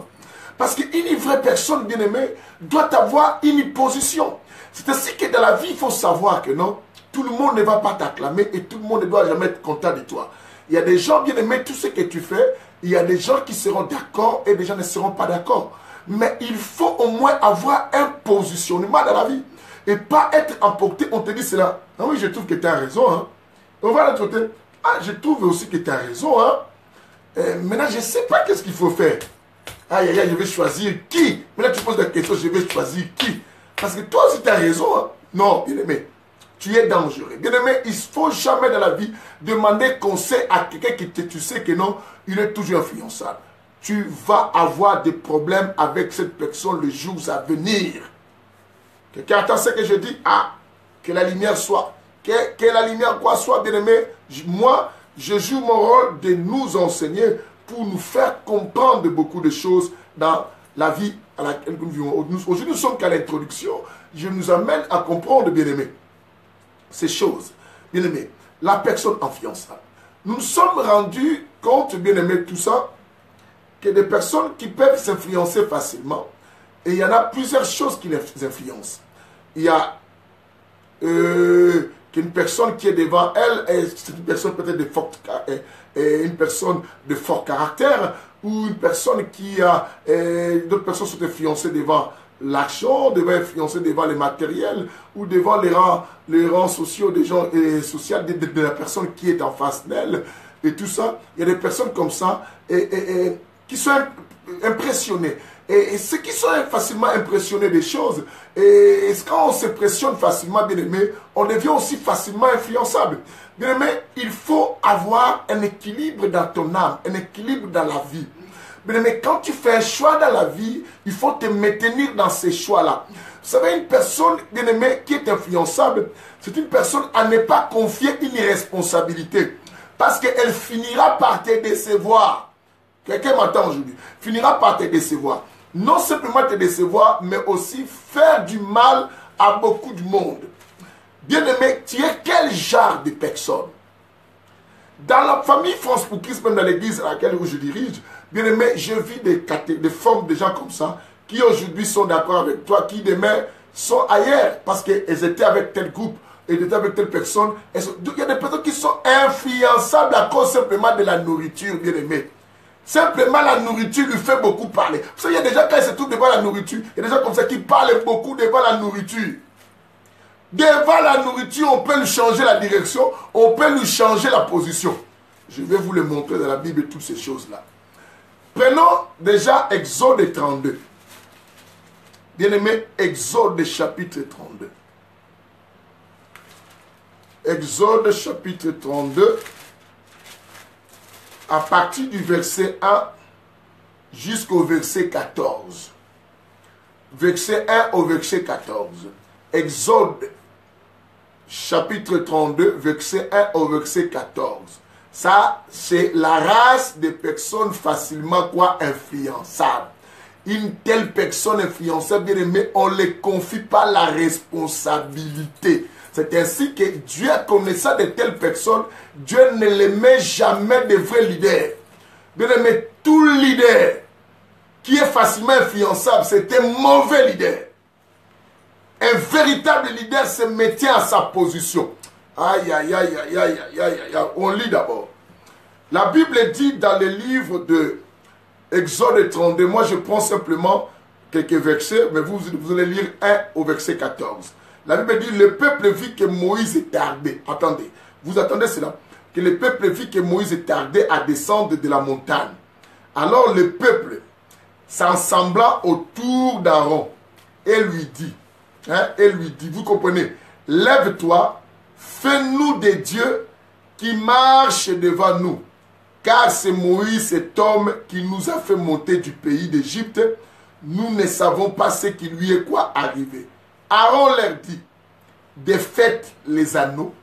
Parce qu'une vraie personne, bien aimée, doit avoir une position. C'est ainsi que dans la vie, il faut savoir que non, tout le monde ne va pas t'acclamer et tout le monde ne doit jamais être content de toi. Il y a des gens, bien aimés, tout ce que tu fais, il y a des gens qui seront d'accord et des gens ne seront pas d'accord. Mais il faut au moins avoir un positionnement dans la vie. Et pas être emporté, on te dit cela. Ah oui, je trouve que tu as raison. Hein. On va à l'autre côté. Ah, je trouve aussi que tu as raison. Hein. Maintenant, je ne sais pas qu'est-ce qu'il faut faire. Aïe, aïe, aïe, je vais choisir qui. Maintenant, tu poses la question, je vais choisir qui. Parce que toi aussi, tu as raison. Hein. Non, bien aimé, tu es dangereux. Bien aimé, il ne faut jamais dans la vie demander conseil à quelqu'un qui tu sais que non, il est toujours influençable. Tu vas avoir des problèmes avec cette personne les jours à venir. Quelqu'un attend ce que je dis? Ah, que la lumière soit. Que la lumière quoi soit, bien aimé. Moi, je joue mon rôle de nous enseigner pour nous faire comprendre beaucoup de choses dans la vie à laquelle nous vivons. Aujourd'hui, nous sommes qu'à l'introduction. Je nous amène à comprendre, bien aimé, ces choses. Bien aimé, la personne influençable. Nous nous sommes rendus compte, bien aimé, tout ça, que des personnes qui peuvent s'influencer facilement, et il y en a plusieurs choses qui les influencent. Il y a qu'une personne qui est devant elle, c'est une personne peut-être de fort, une personne de fort caractère, ou une personne qui a, d'autres personnes sont influencées devant l'argent, devant influencer devant les matériels, ou devant les rangs sociaux des gens sociaux de la personne qui est en face d'elle, et tout ça. Il y a des personnes comme ça, qui sont impressionnés. Et ceux qui sont facilement impressionnés des choses, et quand on s'impressionne facilement, bien aimé, on devient aussi facilement influençable. Bien aimé, il faut avoir un équilibre dans ton âme, un équilibre dans la vie. Mais quand tu fais un choix dans la vie, il faut te maintenir dans ces choix-là. Vous savez, une personne, bien aimé, qui est influençable, c'est une personne à ne pas confier une responsabilité. Parce qu'elle finira par te décevoir. Quelqu'un m'entend aujourd'hui. Finira par te décevoir. Non simplement te décevoir, mais aussi faire du mal à beaucoup de monde. Bien aimé, tu es quel genre de personne? Dans la famille France Pouquis, même dans l'église à laquelle je dirige, bien aimé, je vis des formes de gens comme ça, qui aujourd'hui sont d'accord avec toi, qui demain sont ailleurs, parce qu'elles étaient avec tel groupe, elles étaient avec telle personne. Il y a des personnes qui sont influençables à cause simplement de la nourriture, bien aimé. Simplement, la nourriture lui fait beaucoup parler. Vous savez, il y a des gens, quand ils se trouvent devant la nourriture, il y a des gens comme ça qui parlent beaucoup devant la nourriture. Devant la nourriture, on peut lui changer la direction, on peut lui changer la position. Je vais vous le montrer dans la Bible, toutes ces choses-là. Prenons déjà Exode 32. Bien-aimé, Exode chapitre 32. Exode chapitre 32. À partir du verset 1 jusqu'au verset 14. Verset 1 au verset 14. Exode chapitre 32, verset 1 au verset 14. Ça, c'est la race de personnes facilement influençables. Une telle personne influençable, bien aimé, on ne les confie pas la responsabilité. C'est ainsi que Dieu, connaissant de telles personnes, Dieu ne les met jamais de vrais leaders. Bien aimé, tout leader qui est facilement influençable, c'est un mauvais leader. Un véritable leader se maintient à sa position. Aïe, aïe, aïe, aïe, aïe, aïe, aïe, aïe. On lit d'abord. La Bible dit dans le livre de Exode 32, moi je prends simplement quelques versets, mais vous allez lire 1 au verset 14. La Bible dit, le peuple vit que Moïse tardait. Attendez, vous attendez cela. Que le peuple vit que Moïse tardait à descendre de la montagne. Alors le peuple s'assembla autour d'Aaron et lui dit, vous comprenez, lève-toi, fais-nous des dieux qui marchent devant nous. Car c'est Moïse, cet homme qui nous a fait monter du pays d'Égypte. Nous ne savons pas ce qui lui est arrivé. Aaron leur dit, défaites les anneaux.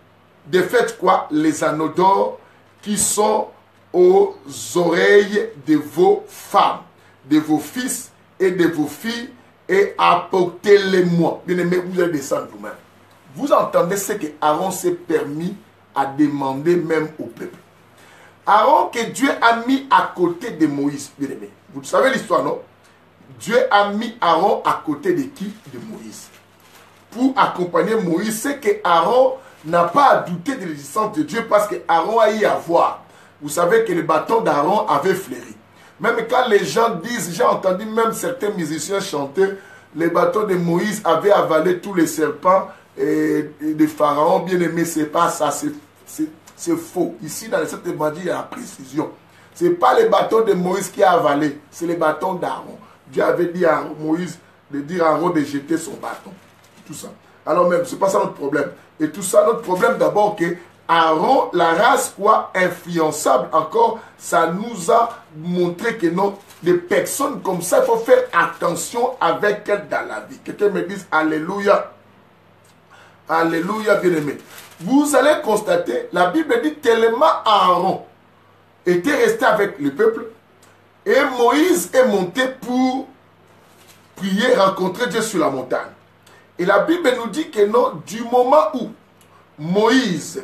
Défaites les anneaux d'or qui sont aux oreilles de vos femmes, de vos fils et de vos filles, et apportez-les-moi. Bien aimé, vous allez descendre vous-même. Vous entendez ce que Aaron s'est permis à demander même au peuple. Aaron que Dieu a mis à côté de Moïse, bien aimé. Vous savez l'histoire, non? Dieu a mis Aaron à côté de qui? De Moïse. Pour accompagner Moïse, c'est que Aaron n'a pas à douter de l'existence de Dieu parce que Aaron a eu à voir. Vous savez que le bâton d'Aaron avait fleuri. Même quand les gens disent, j'ai entendu même certains musiciens chanter, le bâton de Moïse avait avalé tous les serpents et de Pharaon. Bien aimé, c'est pas ça, c'est faux. Ici, dans cette évangile, il y a la précision. Ce n'est pas le bâton de Moïse qui a avalé, c'est le bâton d'Aaron. Dieu avait dit à Moïse de dire à Aaron de jeter son bâton. Tout ça. Alors même, ce n'est pas ça notre problème. Et tout ça, notre problème d'abord, que Aaron, la race influençable encore, ça nous a montré que non, des personnes comme ça, il faut faire attention avec elles dans la vie. Quelqu'un me dise Alléluia. Alléluia, bien-aimé. Vous allez constater, la Bible dit tellement Aaron était resté avec le peuple et Moïse est monté pour prier, rencontrer Dieu sur la montagne. Et la Bible nous dit que non, du moment où Moïse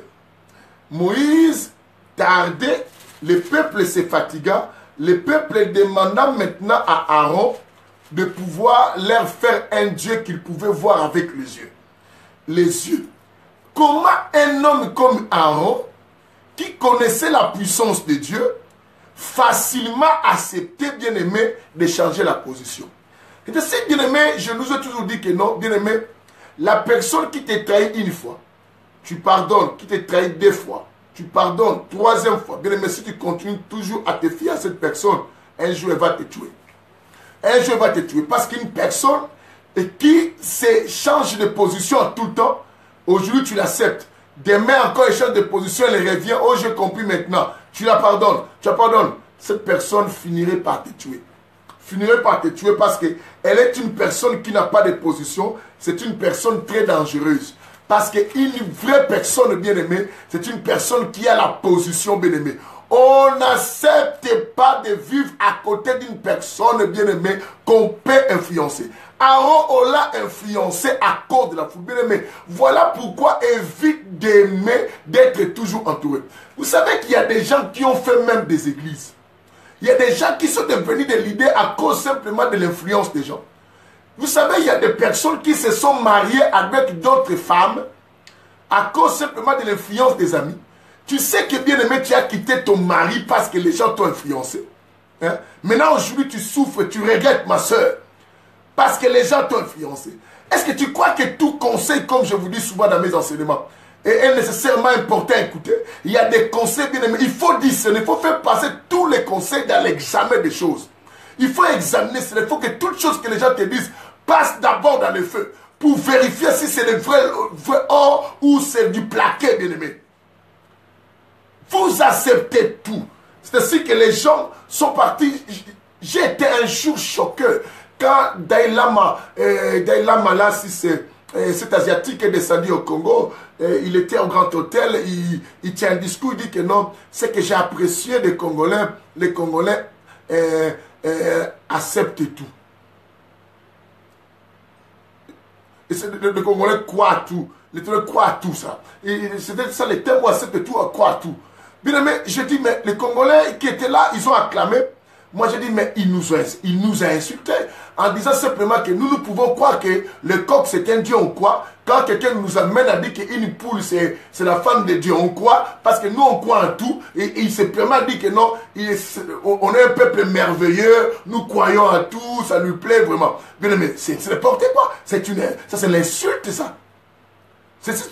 tardait, le peuple se fatigua, le peuple demanda maintenant à Aaron de pouvoir leur faire un Dieu qu'il pouvait voir avec les yeux. Les yeux. Comment un homme comme Aaron, qui connaissait la puissance de Dieu, facilement acceptait, bien aimé, de changer la position? Et si, bien aimé, je nous ai toujours dit que non, bien aimé, la personne qui te trahit une fois, tu pardonnes, qui te trahit deux fois, tu pardonnes troisième fois, bien aimé, si tu continues toujours à te fier à cette personne, un jour elle va te tuer. Un jour elle va te tuer. Parce qu'une personne qui se change de position tout le temps, aujourd'hui tu l'acceptes. Demain encore elle change de position, elle revient. Oh, j'ai compris maintenant. Tu la pardonnes, tu la pardonnes. cette personne finirait par te tuer. Finirait par te tuer parce qu'elle est une personne qui n'a pas de position. C'est une personne très dangereuse. Parce qu'une vraie personne bien-aimée, c'est une personne qui a la position bien-aimée. On n'accepte pas de vivre à côté d'une personne bien-aimée qu'on peut influencer. Aaron, on l'a influencé à cause de la foule. Bien-aimé, voilà pourquoi évite d'aimer, d'être toujours entouré. Vous savez qu'il y a des gens qui ont fait même des églises. Il y a des gens qui sont devenus des leaders à cause simplement de l'influence des gens. Vous savez, il y a des personnes qui se sont mariées avec d'autres femmes à cause simplement de l'influence des amis. Tu sais que bien aimé, tu as quitté ton mari parce que les gens t'ont influencé. Hein? Maintenant, aujourd'hui, tu souffres, tu regrettes ma soeur parce que les gens t'ont influencé. Est-ce que tu crois que tout conseil, comme je vous dis souvent dans mes enseignements, est nécessairement important à écouter? Il y a des conseils bien aimés. Il faut discerner, il faut faire passer tous les conseils dans l'examen des choses. Il faut examiner, il faut que toutes choses que les gens te disent passent d'abord dans le feu pour vérifier si c'est le vrai or ou c'est du plaqué, bien aimé. Vous acceptez tout. C'est ainsi que les gens sont partis. J'ai été un jour choqué quand Dalai Lama là, si c'est cet Asiatique est descendu au Congo, il était au Grand Hôtel, il tient un discours, il dit que non, c'est que j'ai apprécié des Congolais, les Congolais acceptent tout. Et les Congolais croient à tout, les Congolais croient à tout ça. C'était ça, les témoins acceptent tout, croient à tout. Bien aimé, je dis, mais les Congolais qui étaient là, ils ont acclamé. Moi, je dis, mais il nous a insultés en disant simplement que nous pouvons croire que le coq, c'est un dieu, on croit. Quand quelqu'un nous amène à dire qu'une poule, c'est la femme de Dieu, on croit. Parce que nous, on croit en tout. Et il se permet de dire que non, on est un peuple merveilleux, nous croyons en tout, ça lui plaît vraiment. Bien aimé, c'est n'importe quoi. Ça, c'est l'insulte, ça.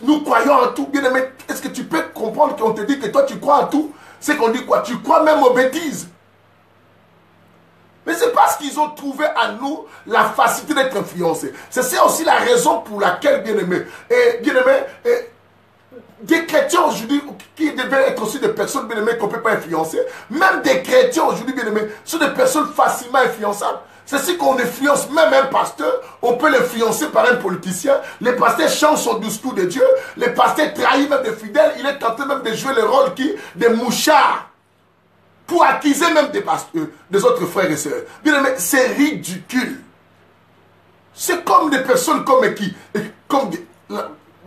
Nous croyons en tout. Bien aimé, est-ce que tu peux comprendre qu'on te dit que toi, tu crois en tout? C'est qu'on dit quoi? Tu crois même aux bêtises. Mais c'est parce qu'ils ont trouvé en nous la facilité d'être influencés. C'est aussi la raison pour laquelle, bien-aimé, des chrétiens aujourd'hui, qui devaient être aussi des personnes, bien-aimées, qu'on ne peut pas influencer, même des chrétiens aujourd'hui, bien-aimés, sont des personnes facilement influençables. C'est si qu'on influence même un pasteur, on peut l'influencer par un politicien. Les pasteurs changent son discours de Dieu. Les pasteurs trahissent même des fidèles. Il est tenté même de jouer le rôle des mouchards pour accuser même des autres frères et sœurs. Bien aimé, c'est ridicule. C'est comme des personnes comme qui,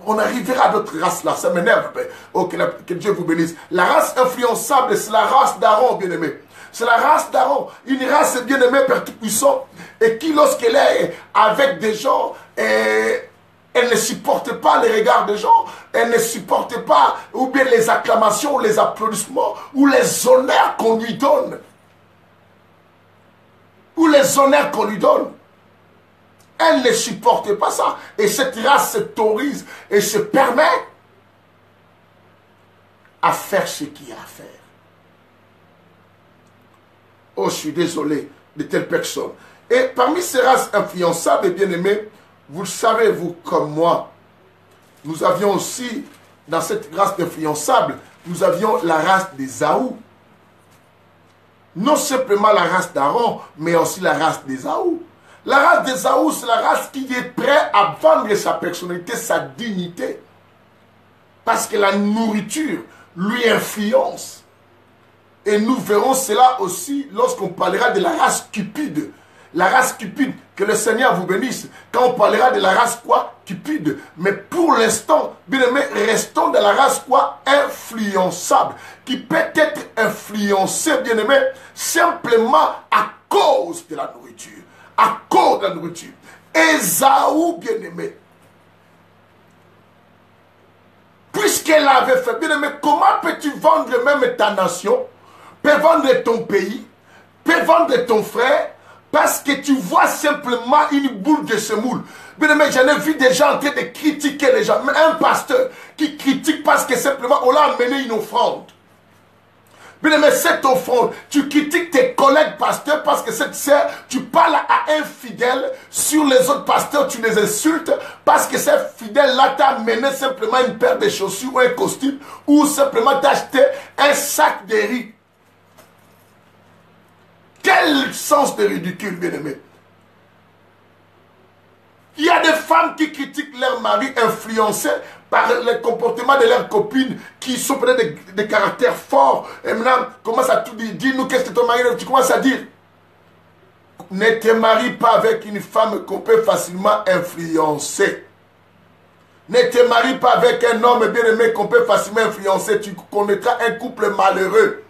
on arrivera à d'autres races là, ça m'énerve. Oh, que Dieu vous bénisse. La race influençable, c'est la race d'Aaron, bien aimé. C'est la race d'Aaron, une race bien aimée, Père Tout-Puissant, et qui, lorsqu'elle est avec des gens, elle ne supporte pas les regards des gens, elle ne supporte pas, ou bien les acclamations, les applaudissements, ou les honneurs qu'on lui donne. Ou les honneurs qu'on lui donne. Elle ne supporte pas ça. Et cette race se taurise et se permet à faire ce qu'il y a à faire. Oh, je suis désolé de telles personnes. Et parmi ces races influençables et bien-aimées, vous le savez, vous comme moi, nous avions aussi, dans cette race influençable, nous avions la race d'Ésaü. Non simplement la race d'Aaron, mais aussi la race d'Ésaü. La race d'Ésaü, c'est la race qui est prête à vendre sa personnalité, sa dignité. Parce que la nourriture lui influence. Et nous verrons cela aussi lorsqu'on parlera de la race cupide. La race cupide, que le Seigneur vous bénisse. Quand on parlera de la race quoi? Cupide. Mais pour l'instant, bien aimé, restons dans la race quoi? Influençable. Qui peut être influencée, bien aimé, simplement à cause de la nourriture. À cause de la nourriture. Ésaü, bien aimé. Puisqu'elle avait fait, bien aimé, comment peux-tu vendre même ta nation? Peut vendre ton pays, peut vendre ton frère, parce que tu vois simplement une boule de semoule. Bien aimé, j'en ai vu des gens en train de critiquer les gens. Mais un pasteur qui critique parce que simplement on l'a amené une offrande. Bien aimé, cette offrande, tu critiques tes collègues pasteurs parce que cette sœur, tu parles à un fidèle sur les autres pasteurs, tu les insultes parce que cette fidèle-là t'a amené simplement une paire de chaussures ou un costume ou simplement t'a acheté un sac de riz. Quel sens de ridicule, bien-aimé. Il y a des femmes qui critiquent leur mari influencés par le comportement de leurs copines qui sont peut-être des caractères forts. Et maintenant, commence à tout dire. Dis-nous qu'est-ce que ton mari... Tu commences à dire. Ne te marie pas avec une femme qu'on peut facilement influencer. Ne te marie pas avec un homme bien-aimé qu'on peut facilement influencer. Tu connaîtras un couple malheureux.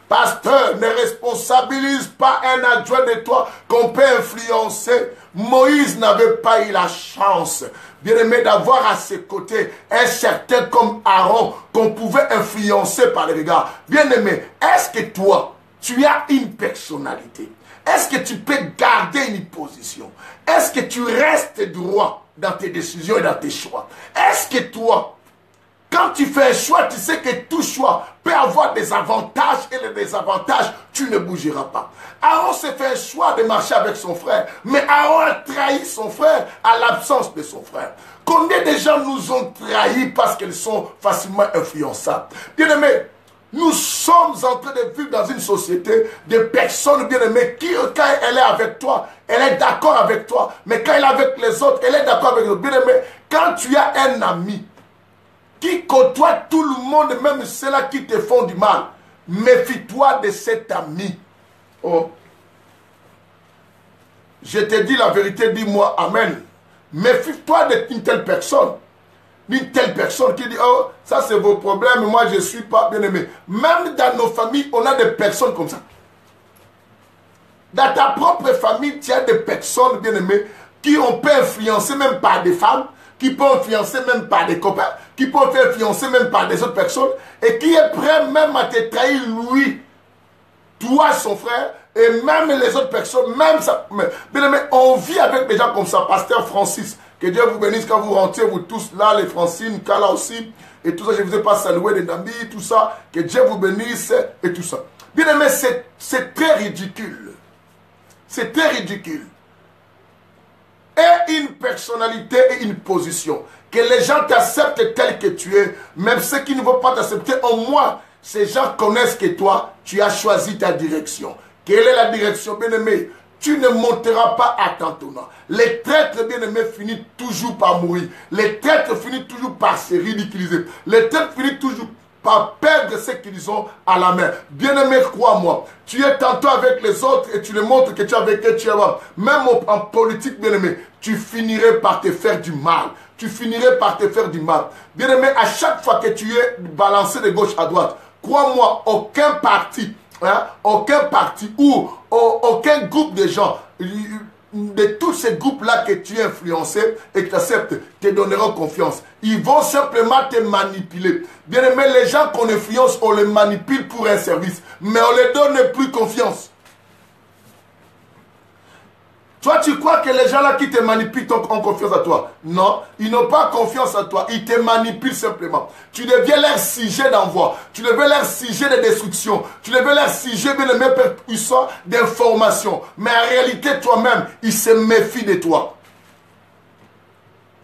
Pasteur, ne responsabilise pas un adjoint de toi qu'on peut influencer. Moïse n'avait pas eu la chance, bien-aimé, d'avoir à ses côtés un certain comme Aaron qu'on pouvait influencer par les regards. Bien-aimé, est-ce que toi, tu as une personnalité? Est-ce que tu peux garder une position? Est-ce que tu restes droit dans tes décisions et dans tes choix? Est-ce que toi, quand tu fais un choix, tu sais que tout choix peut avoir des avantages et les désavantages, tu ne bougeras pas. Aaron s'est fait un choix de marcher avec son frère, mais Aaron a trahi son frère à l'absence de son frère. Combien de gens nous ont trahis parce qu'ils sont facilement influençables? Bien-aimés, nous sommes en train de vivre dans une société de personnes bien-aimées qui, quand elle est avec toi, elle est d'accord avec toi, mais quand elle est avec les autres, elle est d'accord avec les autres. Bien-aimés, quand tu as un ami qui côtoie tout le monde, même ceux-là qui te font du mal, méfie-toi de cet ami. Oh. Je te dis la vérité, dis-moi Amen. Méfie-toi d'une telle personne. D'une telle personne qui dit, oh, ça c'est vos problèmes, moi je ne suis pas bien aimé. Même dans nos familles, on a des personnes comme ça. Dans ta propre famille, tu as des personnes bien aimées qui on peut influencer même par des femmes, qui peuvent influencer même par des copains, qui peuvent influencer même par des autres personnes, et qui est prêt même à te trahir lui, toi son frère, et même les autres personnes, même ça. Bien aimé, on vit avec des gens comme ça, Pasteur Francis. Que Dieu vous bénisse quand vous rentrez, vous tous là, les Francine, Kala aussi, et tout ça, je ne vous ai pas salué, les Nambi, tout ça, que Dieu vous bénisse, et tout ça. Bien aimé, c'est très ridicule. C'est très ridicule. Et une personnalité et une position. Que les gens t'acceptent tel que tu es, même ceux qui ne vont pas t'accepter, au moins, ces gens connaissent que toi, tu as choisi ta direction. Quelle est la direction, bien aimé? Tu ne monteras pas à ton tournant. Les traîtres bien-aimés finissent toujours par mourir. Les traîtres finissent toujours par se ridiculiser. Les traîtres finissent toujours par perdre ce qu'ils ont à la main. Bien-aimé, crois-moi, tu es tantôt avec les autres et tu les montres que tu es avec eux, tu es là. Même en politique, bien-aimé, tu finirais par te faire du mal. Tu finirais par te faire du mal. Bien-aimé, à chaque fois que tu es balancé de gauche à droite, crois-moi, aucun parti, aucun parti ou aucun groupe de gens, de tous ces groupes-là que tu es influencé et que tu acceptes, te donneront confiance. Ils vont simplement te manipuler. Bien aimé, les gens qu'on influence, on les manipule pour un service, mais on ne les donne plus confiance. Toi, tu crois que les gens-là qui te manipulent ont confiance à toi? Non, ils n'ont pas confiance à toi. Ils te manipulent simplement. Tu deviens leur sujet d'envoi. Tu deviens leur sujet de destruction. Tu deviens leur sujet, bien aimé, puissant d'information. Mais en réalité, toi-même, ils se méfient de toi.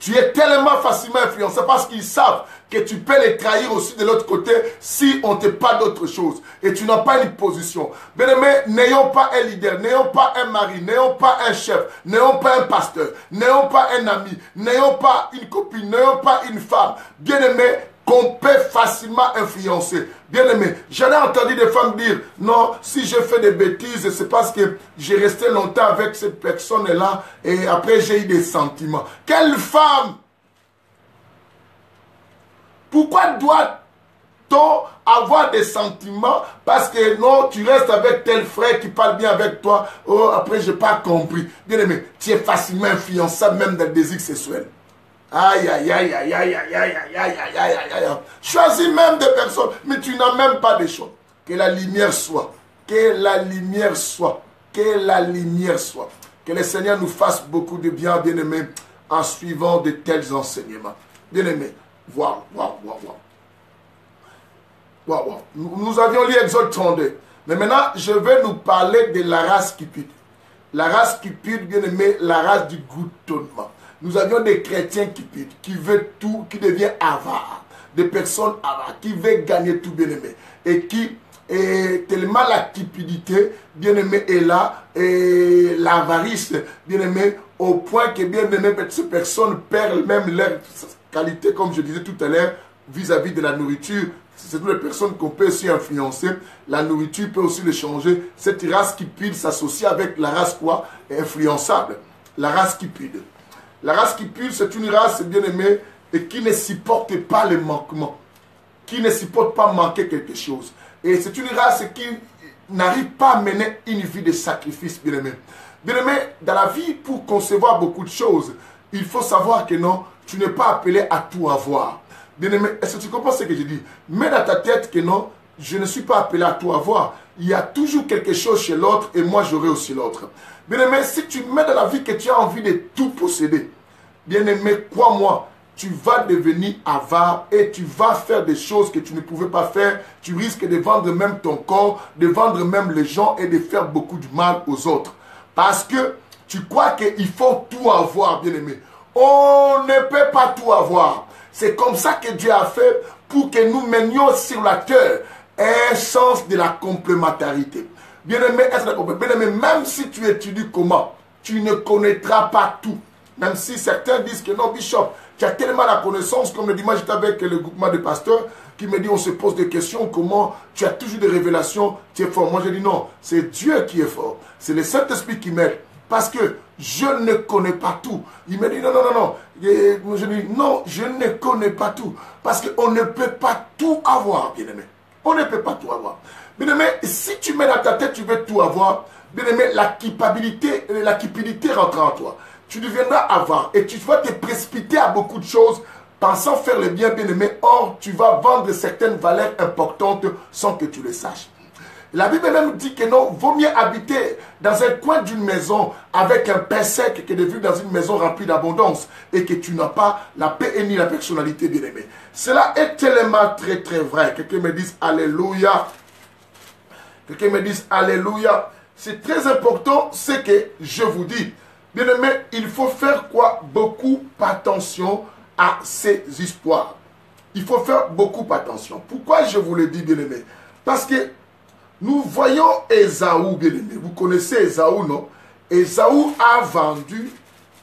Tu es tellement facilement influencé parce qu'ils savent que tu peux les trahir aussi de l'autre côté si on ne te parle d'autre chose. Et tu n'as pas une position. Bien aimé, n'ayons pas un leader, n'ayons pas un mari, n'ayons pas un chef, n'ayons pas un pasteur, n'ayons pas un ami, n'ayons pas une copine, n'ayons pas une femme. Bien aimé, qu'on peut facilement influencer. Bien aimé, j'en ai entendu des femmes dire, non, si je fais des bêtises, c'est parce que j'ai resté longtemps avec cette personne-là et après j'ai eu des sentiments. Quelle femme? Pourquoi doit-on avoir des sentiments parce que non, tu restes avec tel frère qui parle bien avec toi, oh, après j'ai pas compris. Bien aimé, tu es facilement influençable même dans le désir sexuel. Aïe, aïe, aïe, aïe, aïe, aïe, aïe, aïe, aïe, aïe, aïe, aïe, aïe. Choisis même des personnes, mais tu n'as même pas de choix. Que la lumière soit. Que la lumière soit. Que la lumière soit. Que le Seigneur nous fasse beaucoup de bien, bien-aimés, en suivant de tels enseignements. Bien-aimés, waouh, waouh, waouh, waouh. Waouh, waouh. Nous avions lu Exode 32. Mais maintenant, je vais nous parler de la race cupide. La race cupide, bien-aimé, la race du goutonnement. Nous avions des chrétiens cupides, qui veulent tout, qui deviennent avares. Des personnes avares, qui veulent gagner tout, bien-aimé. Et qui et tellement la cupidité, bien aimé, est là, et l'avarice, bien aimé, au point que, bien aimé, ces personnes perdent même leur qualité, comme je disais tout à l'heure, vis-à-vis de la nourriture. C'est toutes les personnes qu'on peut aussi influencer. La nourriture peut aussi les changer. Cette race cupide s'associe avec la race quoi? Influençable. La race cupide. La race cupide, c'est une race, bien aimée, et qui ne supporte pas les manquements. Qui ne supporte pas manquer quelque chose. Et c'est une race qui n'arrive pas à mener une vie de sacrifice, bien aimé. Bien aimé, dans la vie, pour concevoir beaucoup de choses, il faut savoir que non, tu n'es pas appelé à tout avoir. Bien aimé, est-ce que tu comprends ce que je dis? Mets dans ta tête que non, je ne suis pas appelé à tout avoir. Il y a toujours quelque chose chez l'autre et moi j'aurai aussi l'autre. Bien aimé, si tu mets dans la vie que tu as envie de tout posséder, bien aimé, crois-moi, tu vas devenir avare et tu vas faire des choses que tu ne pouvais pas faire. Tu risques de vendre même ton corps, de vendre même les gens et de faire beaucoup de mal aux autres. Parce que tu crois qu'il faut tout avoir, bien aimé. On ne peut pas tout avoir. C'est comme ça que Dieu a fait pour que nous menions sur la terre un sens de la complémentarité. Bien-aimé, même si tu étudies comment, tu ne connaîtras pas tout. Même si certains disent que non, Bishop, tu as tellement la connaissance, comme le dimanche, j'étais avec le groupement de pasteurs qui me dit, on se pose des questions, comment tu as toujours des révélations, tu es fort. Moi, je dis non, c'est Dieu qui est fort. C'est le Saint-Esprit qui m'aide. Parce que je ne connais pas tout. Il me dit non, non, non, non. Et je dis non, je ne connais pas tout. Parce qu'on ne peut pas tout avoir, bien-aimé. On ne peut pas tout avoir. Bien-aimé, si tu mets dans ta tête, tu veux tout avoir, bien-aimé, la cupidité rentre en toi. Tu deviendras avare et tu vas te précipiter à beaucoup de choses pensant faire le bien, bien-aimé. Or, tu vas vendre certaines valeurs importantes sans que tu le saches. La Bible même dit que non, vaut mieux habiter dans un coin d'une maison avec un pain sec que de vivre dans une maison remplie d'abondance et que tu n'as pas la paix et ni la personnalité, bien-aimé. Cela est tellement très très vrai. Quelqu'un me dise Alléluia. Quelqu'un me dise Alléluia. C'est très important ce que je vous dis. Bien-aimé, il faut faire quoi? Beaucoup attention à ces histoires. Il faut faire beaucoup attention. Pourquoi je vous le dis, bien-aimé? Parce que nous voyons Ésaü, bien-aimé. Vous connaissez Ésaü, non? Ésaü a vendu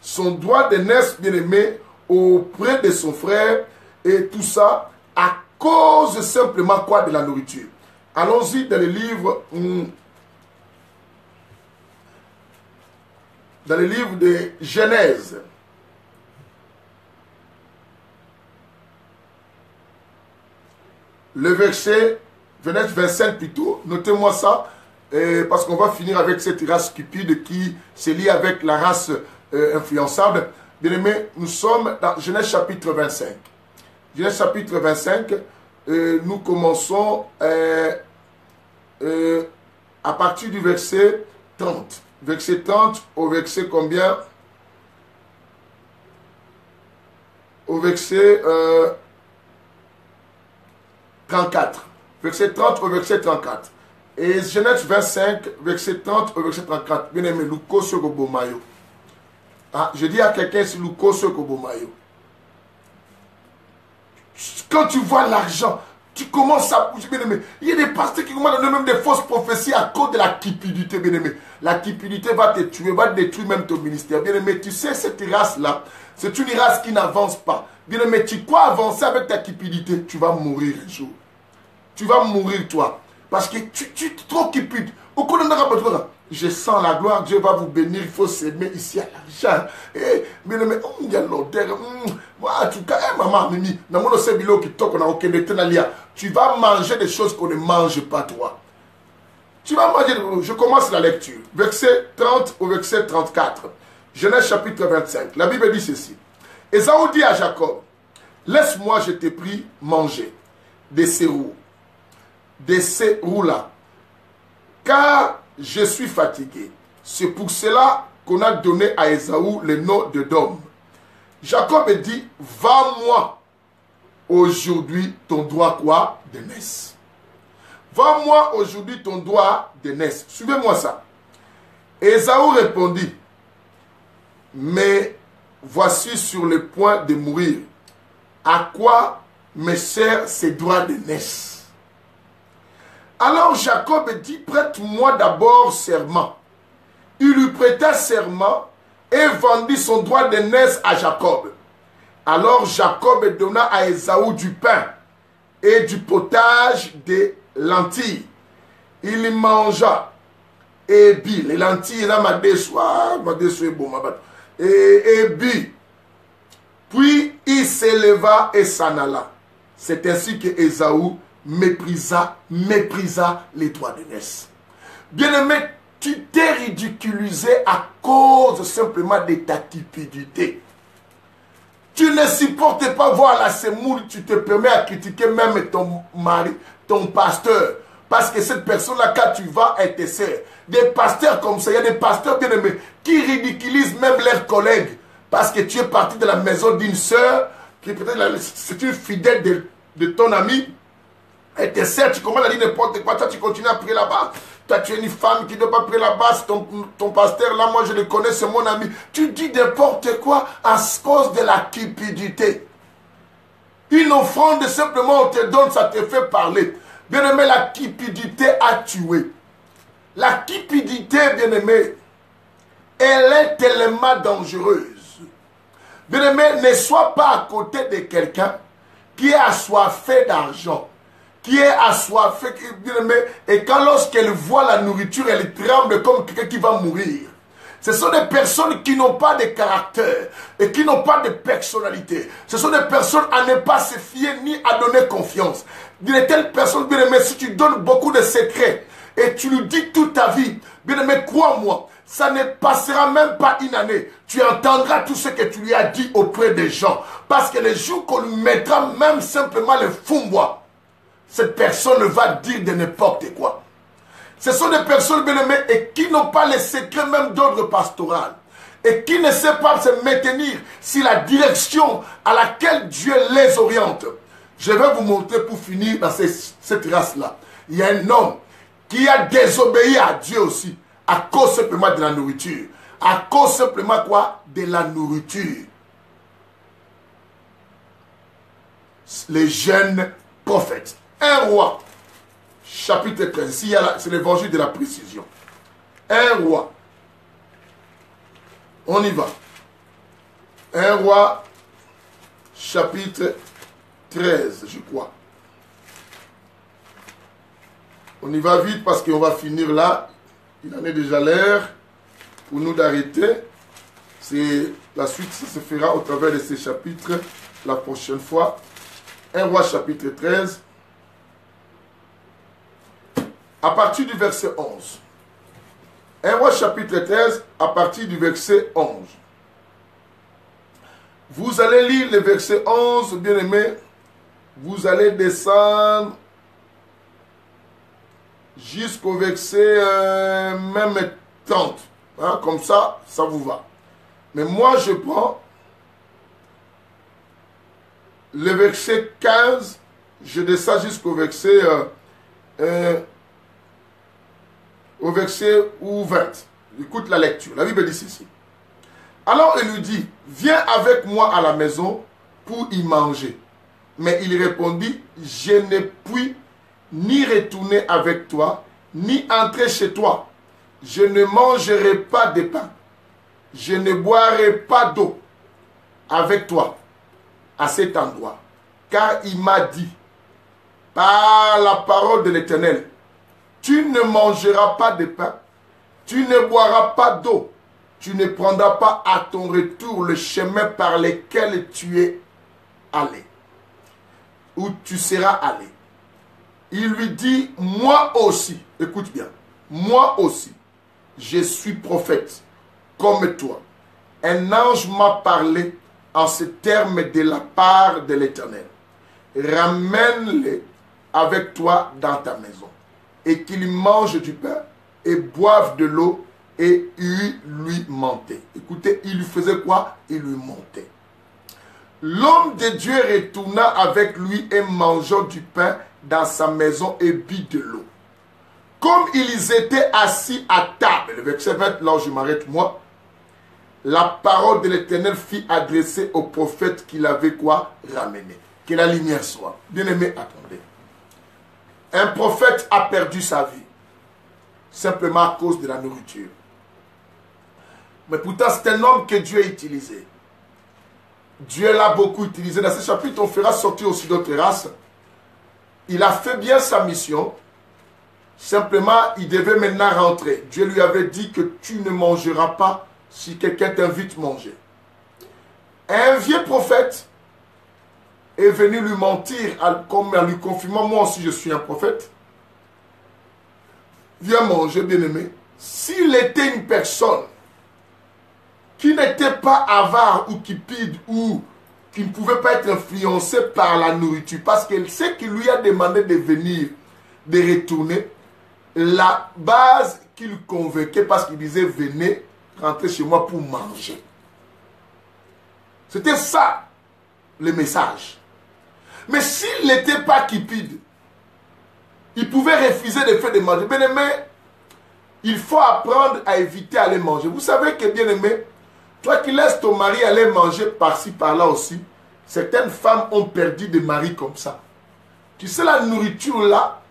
son droit d'aînesse, bien-aimé, auprès de son frère et tout ça à cause simplement quoi? De la nourriture. Allons-y dans le livre... Dans le livre de Genèse. Le verset... Genèse 25 plutôt, notez-moi ça, parce qu'on va finir avec cette race cupide qui se lie avec la race influençable. Bien aimé, nous sommes dans Genèse chapitre 25. Genèse chapitre 25, nous commençons à partir du verset 30. Verset 30 au verset combien? Au verset 34. Verset 30 au verset 34. Et Genèse 25, verset 30 au verset 34. Bien aimé, Luko Sogobomayo. Ah, je dis à quelqu'un, c'est Luko Sogobomayo. Quand tu vois l'argent, tu commences à bouger, bien aimé. Il y a des pasteurs qui commencent à donner même des fausses prophéties à cause de la cupidité, bien aimé. La cupidité va te tuer, va détruire même ton ministère. Bien aimé, tu sais, cette race-là, c'est une race qui n'avance pas. Bien aimé, tu crois avancer avec ta cupidité, tu vas mourir un jour. Tu vas mourir, toi. Parce que tu es trop cupide. Je sens la gloire. Dieu va vous bénir. Il faut s'aimer ici à l'argent. Mais il y a l'odeur. En tout cas, maman, Mimi, tu vas manger des choses qu'on ne mange pas, toi. Tu vas manger. Je commence la lecture. Verset 30 au verset 34. Genèse chapitre 25. La Bible dit ceci. Ésaü dit à Jacob, laisse-moi, je t'ai pris manger des cérules. De ces roues-là, car je suis fatigué. C'est pour cela qu'on a donné à Ésaü le nom de Dom. Jacob dit, va-moi aujourd'hui ton droit quoi? D'aînesse. Va-moi aujourd'hui ton droit d'aînesse. Suivez-moi ça. Ésaü répondit, mais voici sur le point de mourir. À quoi me sert ces droits d'aînesse? Alors Jacob dit, prête-moi d'abord serment. Il lui prêta serment et vendit son droit d'aînesse à Jacob. Alors Jacob donna à Ésaü du pain et du potage des lentilles. Il mangea et but. Les lentilles, là, et but. Puis il s'éleva et s'en alla. C'est ainsi que Ésaü méprisa les droits d'aînesse. Bien-aimé, tu t'es ridiculisé à cause simplement de ta cupidité. Tu ne supportes pas voir la semoule, tu te permets à critiquer même ton mari, ton pasteur. Parce que cette personne-là, quand tu vas, elle te sert. Des pasteurs comme ça, il y a des pasteurs bien-aimés qui ridiculisent même leurs collègues. Parce que tu es parti de la maison d'une sœur, qui peut-être c'est une fidèle de ton ami. Elle te sert, tu commences à dire n'importe quoi, toi tu continues à prier là-bas. Toi tu es une femme qui ne doit pas prier là-bas, c'est ton pasteur là, moi je le connais, c'est mon ami. Tu dis n'importe quoi à cause de la cupidité. Une offrande simplement on te donne, ça te fait parler. Bien-aimé, la cupidité a tué. La cupidité, bien-aimé, elle est tellement dangereuse. Bien-aimé, ne sois pas à côté de quelqu'un qui est assoiffé d'argent, qui est assoiffé, bien-aimé, et quand lorsqu'elle voit la nourriture, elle tremble comme quelqu'un qui va mourir. Ce sont des personnes qui n'ont pas de caractère et qui n'ont pas de personnalité. Ce sont des personnes à ne pas se fier ni à donner confiance. De telles personnes, bien aimé, si tu donnes beaucoup de secrets et tu lui dis toute ta vie, bien aimé, crois-moi, ça ne passera même pas une année. Tu entendras tout ce que tu lui as dit auprès des gens. Parce que les jours qu'on lui mettra même simplement le fumbois, cette personne va dire de n'importe quoi. Ce sont des personnes bien-aimées et qui n'ont pas les secrets même d'ordre pastoral. Et qui ne savent pas se maintenir sur la direction à laquelle Dieu les oriente. Je vais vous montrer pour finir dans cette race-là. Il y a un homme qui a désobéi à Dieu aussi. À cause simplement de la nourriture. À cause simplement quoi? De la nourriture. Les jeunes prophètes. Un roi. Chapitre 13. C'est l'évangile de la précision. Un roi. On y va. Un roi. Chapitre 13, je crois. On y va vite parce qu'on va finir là. Il en est déjà l'heure pour nous d'arrêter. La suite se fera au travers de ces chapitres la prochaine fois. Un roi chapitre 13. À partir du verset 11. Un roi chapitre 13, à partir du verset 11. Vous allez lire le verset 11, bien aimé. Vous allez descendre jusqu'au verset même 30. Hein, comme ça, ça vous va. Mais moi, je prends le verset 15. Je descends jusqu'au verset... au verset 20. Écoute la lecture. La Bible dit ceci. Alors il lui dit, viens avec moi à la maison pour y manger. Mais il répondit, je ne puis ni retourner avec toi, ni entrer chez toi. Je ne mangerai pas de pain. Je ne boirai pas d'eau avec toi à cet endroit. Car il m'a dit, par la parole de l'Éternel, tu ne mangeras pas de pain, tu ne boiras pas d'eau, tu ne prendras pas à ton retour le chemin par lequel tu es allé, où tu seras allé. Il lui dit, moi aussi, écoute bien, moi aussi, je suis prophète, comme toi. Un ange m'a parlé en ces termes de la part de l'Éternel. Ramène-les avec toi dans ta maison. Et qu'il mange du pain et boive de l'eau et il lui mentait. Écoutez, il lui faisait quoi? Il lui mentait. L'homme de Dieu retourna avec lui et mangeant du pain dans sa maison et but de l'eau. Comme ils étaient assis à table, le verset 20, là où je m'arrête moi, la parole de l'Éternel fit adresser au prophète qu'il avait quoi? Ramené. Que la lumière soit. Bien-aimé, attendez. Un prophète a perdu sa vie, simplement à cause de la nourriture. Mais pourtant, c'est un homme que Dieu a utilisé. Dieu l'a beaucoup utilisé. Dans ce chapitre, on fera sortir aussi d'autres races. Il a fait bien sa mission. Simplement, il devait maintenant rentrer. Dieu lui avait dit que tu ne mangeras pas si quelqu'un t'invite à manger. Un vieux prophète est venu lui mentir comme en lui confirmant, moi aussi je suis un prophète. Viens manger, bien-aimé. S'il était une personne qui n'était pas avare ou cupide ou qui ne pouvait pas être influencé par la nourriture, parce qu'elle sait qu'il lui a demandé de venir, de retourner, la base qu'il convoquait parce qu'il disait venez rentrer chez moi pour manger. C'était ça le message. Mais s'il n'était pas cupide, il pouvait refuser de faire de manger. Bien aimé, il faut apprendre à éviter d'aller manger. Vous savez que bien aimé, toi qui laisses ton mari aller manger par-ci par-là aussi, certaines femmes ont perdu des maris comme ça. Tu sais, la nourriture là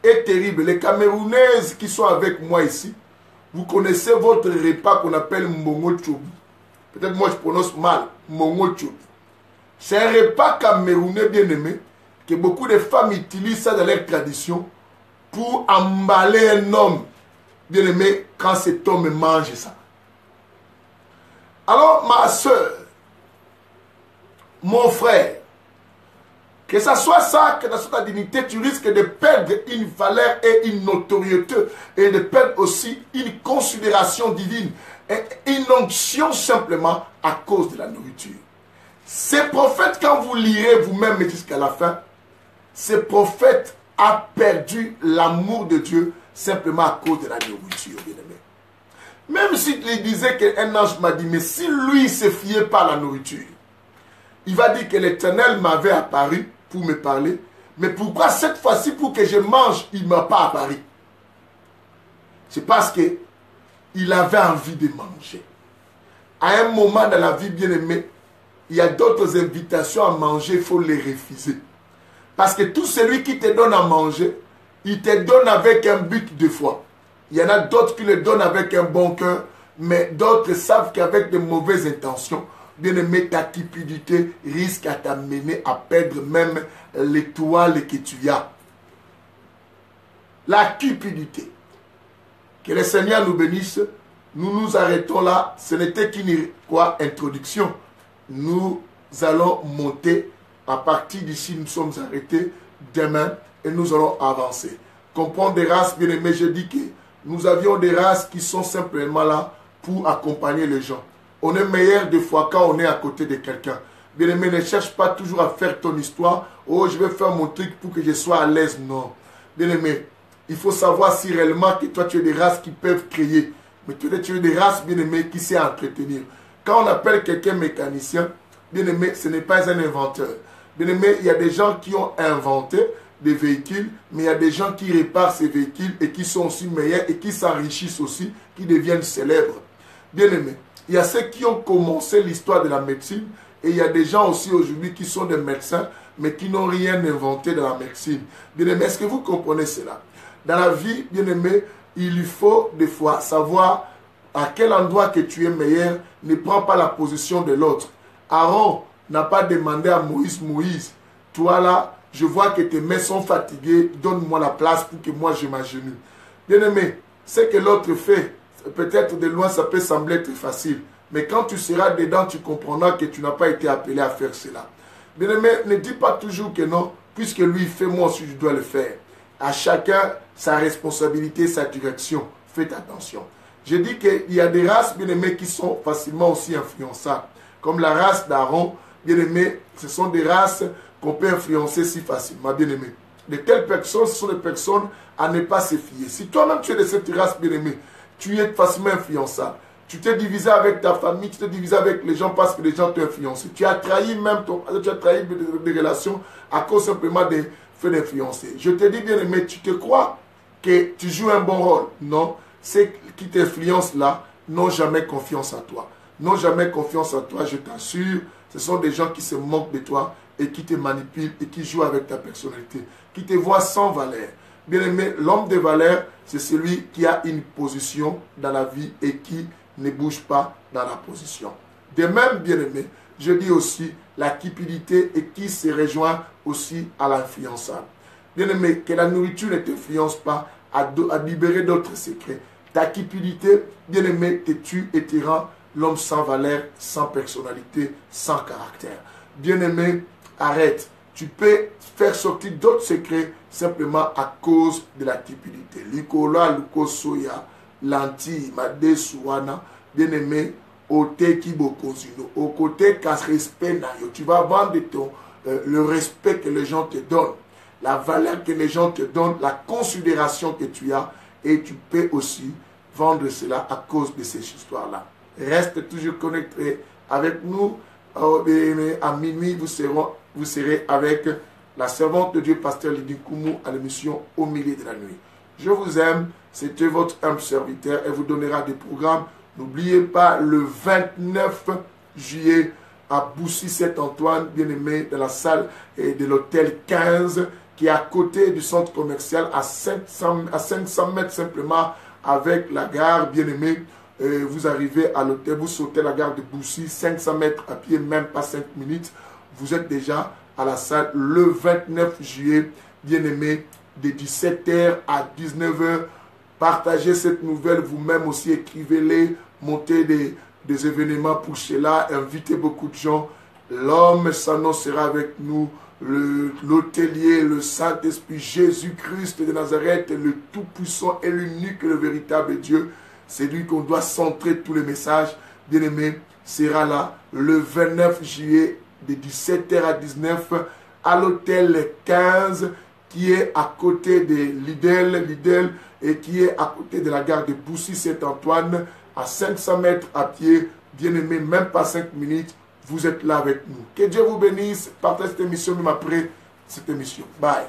est terrible. Les Camerounaises qui sont avec moi ici, vous connaissez votre repas qu'on appelle Mongo Chobu. Peut-être moi je prononce mal, Mongo Chobu. C'est un repas camerounais bien aimé, que beaucoup de femmes utilisent ça dans leur tradition pour emballer un homme bien aimé quand cet homme mange ça. Alors ma soeur, mon frère, que ce soit ça, que ce soit ta dignité, tu risques de perdre une valeur et une notoriété et de perdre aussi une considération divine et une onction simplement à cause de la nourriture. Ces prophètes, quand vous lirez vous-même jusqu'à la fin, ces prophètes a perdu l'amour de Dieu simplement à cause de la nourriture, bien-aimé. Même s'il disait qu'un ange m'a dit, mais si lui se fiait pas à la nourriture, il va dire que l'Éternel m'avait apparu pour me parler, mais pourquoi cette fois-ci pour que je mange, il ne m'a pas apparu? C'est parce qu'il avait envie de manger. À un moment dans la vie, bien-aimé, il y a d'autres invitations à manger, il faut les refuser. Parce que tout celui qui te donne à manger, il te donne avec un but de foi. Il y en a d'autres qui le donnent avec un bon cœur, mais d'autres savent qu'avec de mauvaises intentions, bien-aimé, ta cupidité risque à t'amener à perdre même l'étoile que tu as. La cupidité. Que le Seigneur nous bénisse. Nous nous arrêtons là. Ce n'était qu'une introduction. Nous allons monter. À partir d'ici, nous sommes arrêtés demain et nous allons avancer. Comprendre des races, bien aimé, je dis que nous avions des races qui sont simplement là pour accompagner les gens. On est meilleur des fois quand on est à côté de quelqu'un. Bien aimé, ne cherche pas toujours à faire ton histoire. Oh, je vais faire mon truc pour que je sois à l'aise. Non. Bien aimé, il faut savoir si réellement que toi tu es des races qui peuvent créer. Mais tu es des races, bien aimé, qui sait entretenir. Quand on appelle quelqu'un mécanicien, bien aimé, ce n'est pas un inventeur. Bien aimé, il y a des gens qui ont inventé des véhicules, mais il y a des gens qui réparent ces véhicules et qui sont aussi meilleurs et qui s'enrichissent aussi, qui deviennent célèbres. Bien aimé, il y a ceux qui ont commencé l'histoire de la médecine et il y a des gens aussi aujourd'hui qui sont des médecins mais qui n'ont rien inventé dans la médecine. Bien aimé, est-ce que vous comprenez cela? Dans la vie, bien aimé, il faut des fois savoir à quel endroit que tu es meilleur. Ne prends pas la position de l'autre. Aaron n'a pas demandé à Moïse, toi là, je vois que tes mains sont fatiguées, donne-moi la place pour que moi je m'agenouille. Bien aimé, ce que l'autre fait, peut-être de loin ça peut sembler être facile, mais quand tu seras dedans, tu comprendras que tu n'as pas été appelé à faire cela. Bien aimé, ne dis pas toujours que non, puisque lui fait, moi aussi je dois le faire. À chacun sa responsabilité, sa direction. Faites attention. Je dis qu'il y a des races, bien aimées, qui sont facilement aussi influençables. Comme la race d'Aaron, bien aimé, ce sont des races qu'on peut influencer si facilement, bien aimé. De telles personnes, ce sont des personnes à ne pas se fier. Si toi-même tu es de cette race, bien aimé, tu es facilement influençable. Tu t'es divisé avec ta famille, tu t'es divisé avec les gens parce que les gens t'ont influencé. Tu as trahi même des relations à cause simplement des faits d'influencer. Je te dis, bien aimé, tu te crois que tu joues un bon rôle. Non, ceux qui t'influencent là n'ont jamais confiance en toi. N'ont jamais confiance en toi, je t'assure. Ce sont des gens qui se moquent de toi et qui te manipulent et qui jouent avec ta personnalité, qui te voient sans valeur. Bien-aimé, l'homme de valeur, c'est celui qui a une position dans la vie et qui ne bouge pas dans la position. De même, bien-aimé, je dis aussi la cupidité et qui se rejoint aussi à l'influençable. Bien-aimé, que la nourriture ne t'influence pas à libérer d'autres secrets. Ta cupidité, bien-aimé, te tue et te rend l'homme sans valeur, sans personnalité, sans caractère. Bien-aimé, arrête. Tu peux faire sortir d'autres secrets simplement à cause de la cupidité. Likola, luko soya, lanti, made suwana, bien-aimé, ote kibokozino, au côté qu'à respect nayo. Tu vas vendre le respect que les gens te donnent, la valeur que les gens te donnent, la considération que tu as, et tu peux aussi vendre cela à cause de ces histoires-là. Reste toujours connecté avec nous. À minuit, vous serez avec la servante de Dieu, Pasteur Lydie Koumou, à l'émission Au milieu de la nuit. Je vous aime, c'était votre humble serviteur et vous donnera des programmes. N'oubliez pas le 29 juillet à Boussy-Saint-Antoine, bien-aimé, dans la salle de l'hôtel 15, qui est à côté du centre commercial, à 500 mètres simplement avec la gare, bien-aimé. Vous arrivez à l'hôtel, vous sautez la gare de Boussy, 500 mètres à pied, même pas 5 minutes. Vous êtes déjà à la salle le 29 juillet, bien-aimé, de 17h à 19h. Partagez cette nouvelle vous-même aussi, écrivez-les, montez des événements pour cela, invitez beaucoup de gens. L'homme sans nom sera avec nous, l'hôtelier, le Saint-Esprit, Jésus-Christ de Nazareth, le Tout-Puissant et l'unique, le véritable Dieu. C'est lui qu'on doit centrer tous les messages. Bien-aimé, sera là le 29 juillet de 17h à 19h à l'hôtel 15 qui est à côté de Lidl et qui est à côté de la gare de Boussy-Saint-Antoine à 500 mètres à pied. Bien-aimé, même pas 5 minutes, vous êtes là avec nous. Que Dieu vous bénisse. Partagez cette émission même après cette émission. Bye.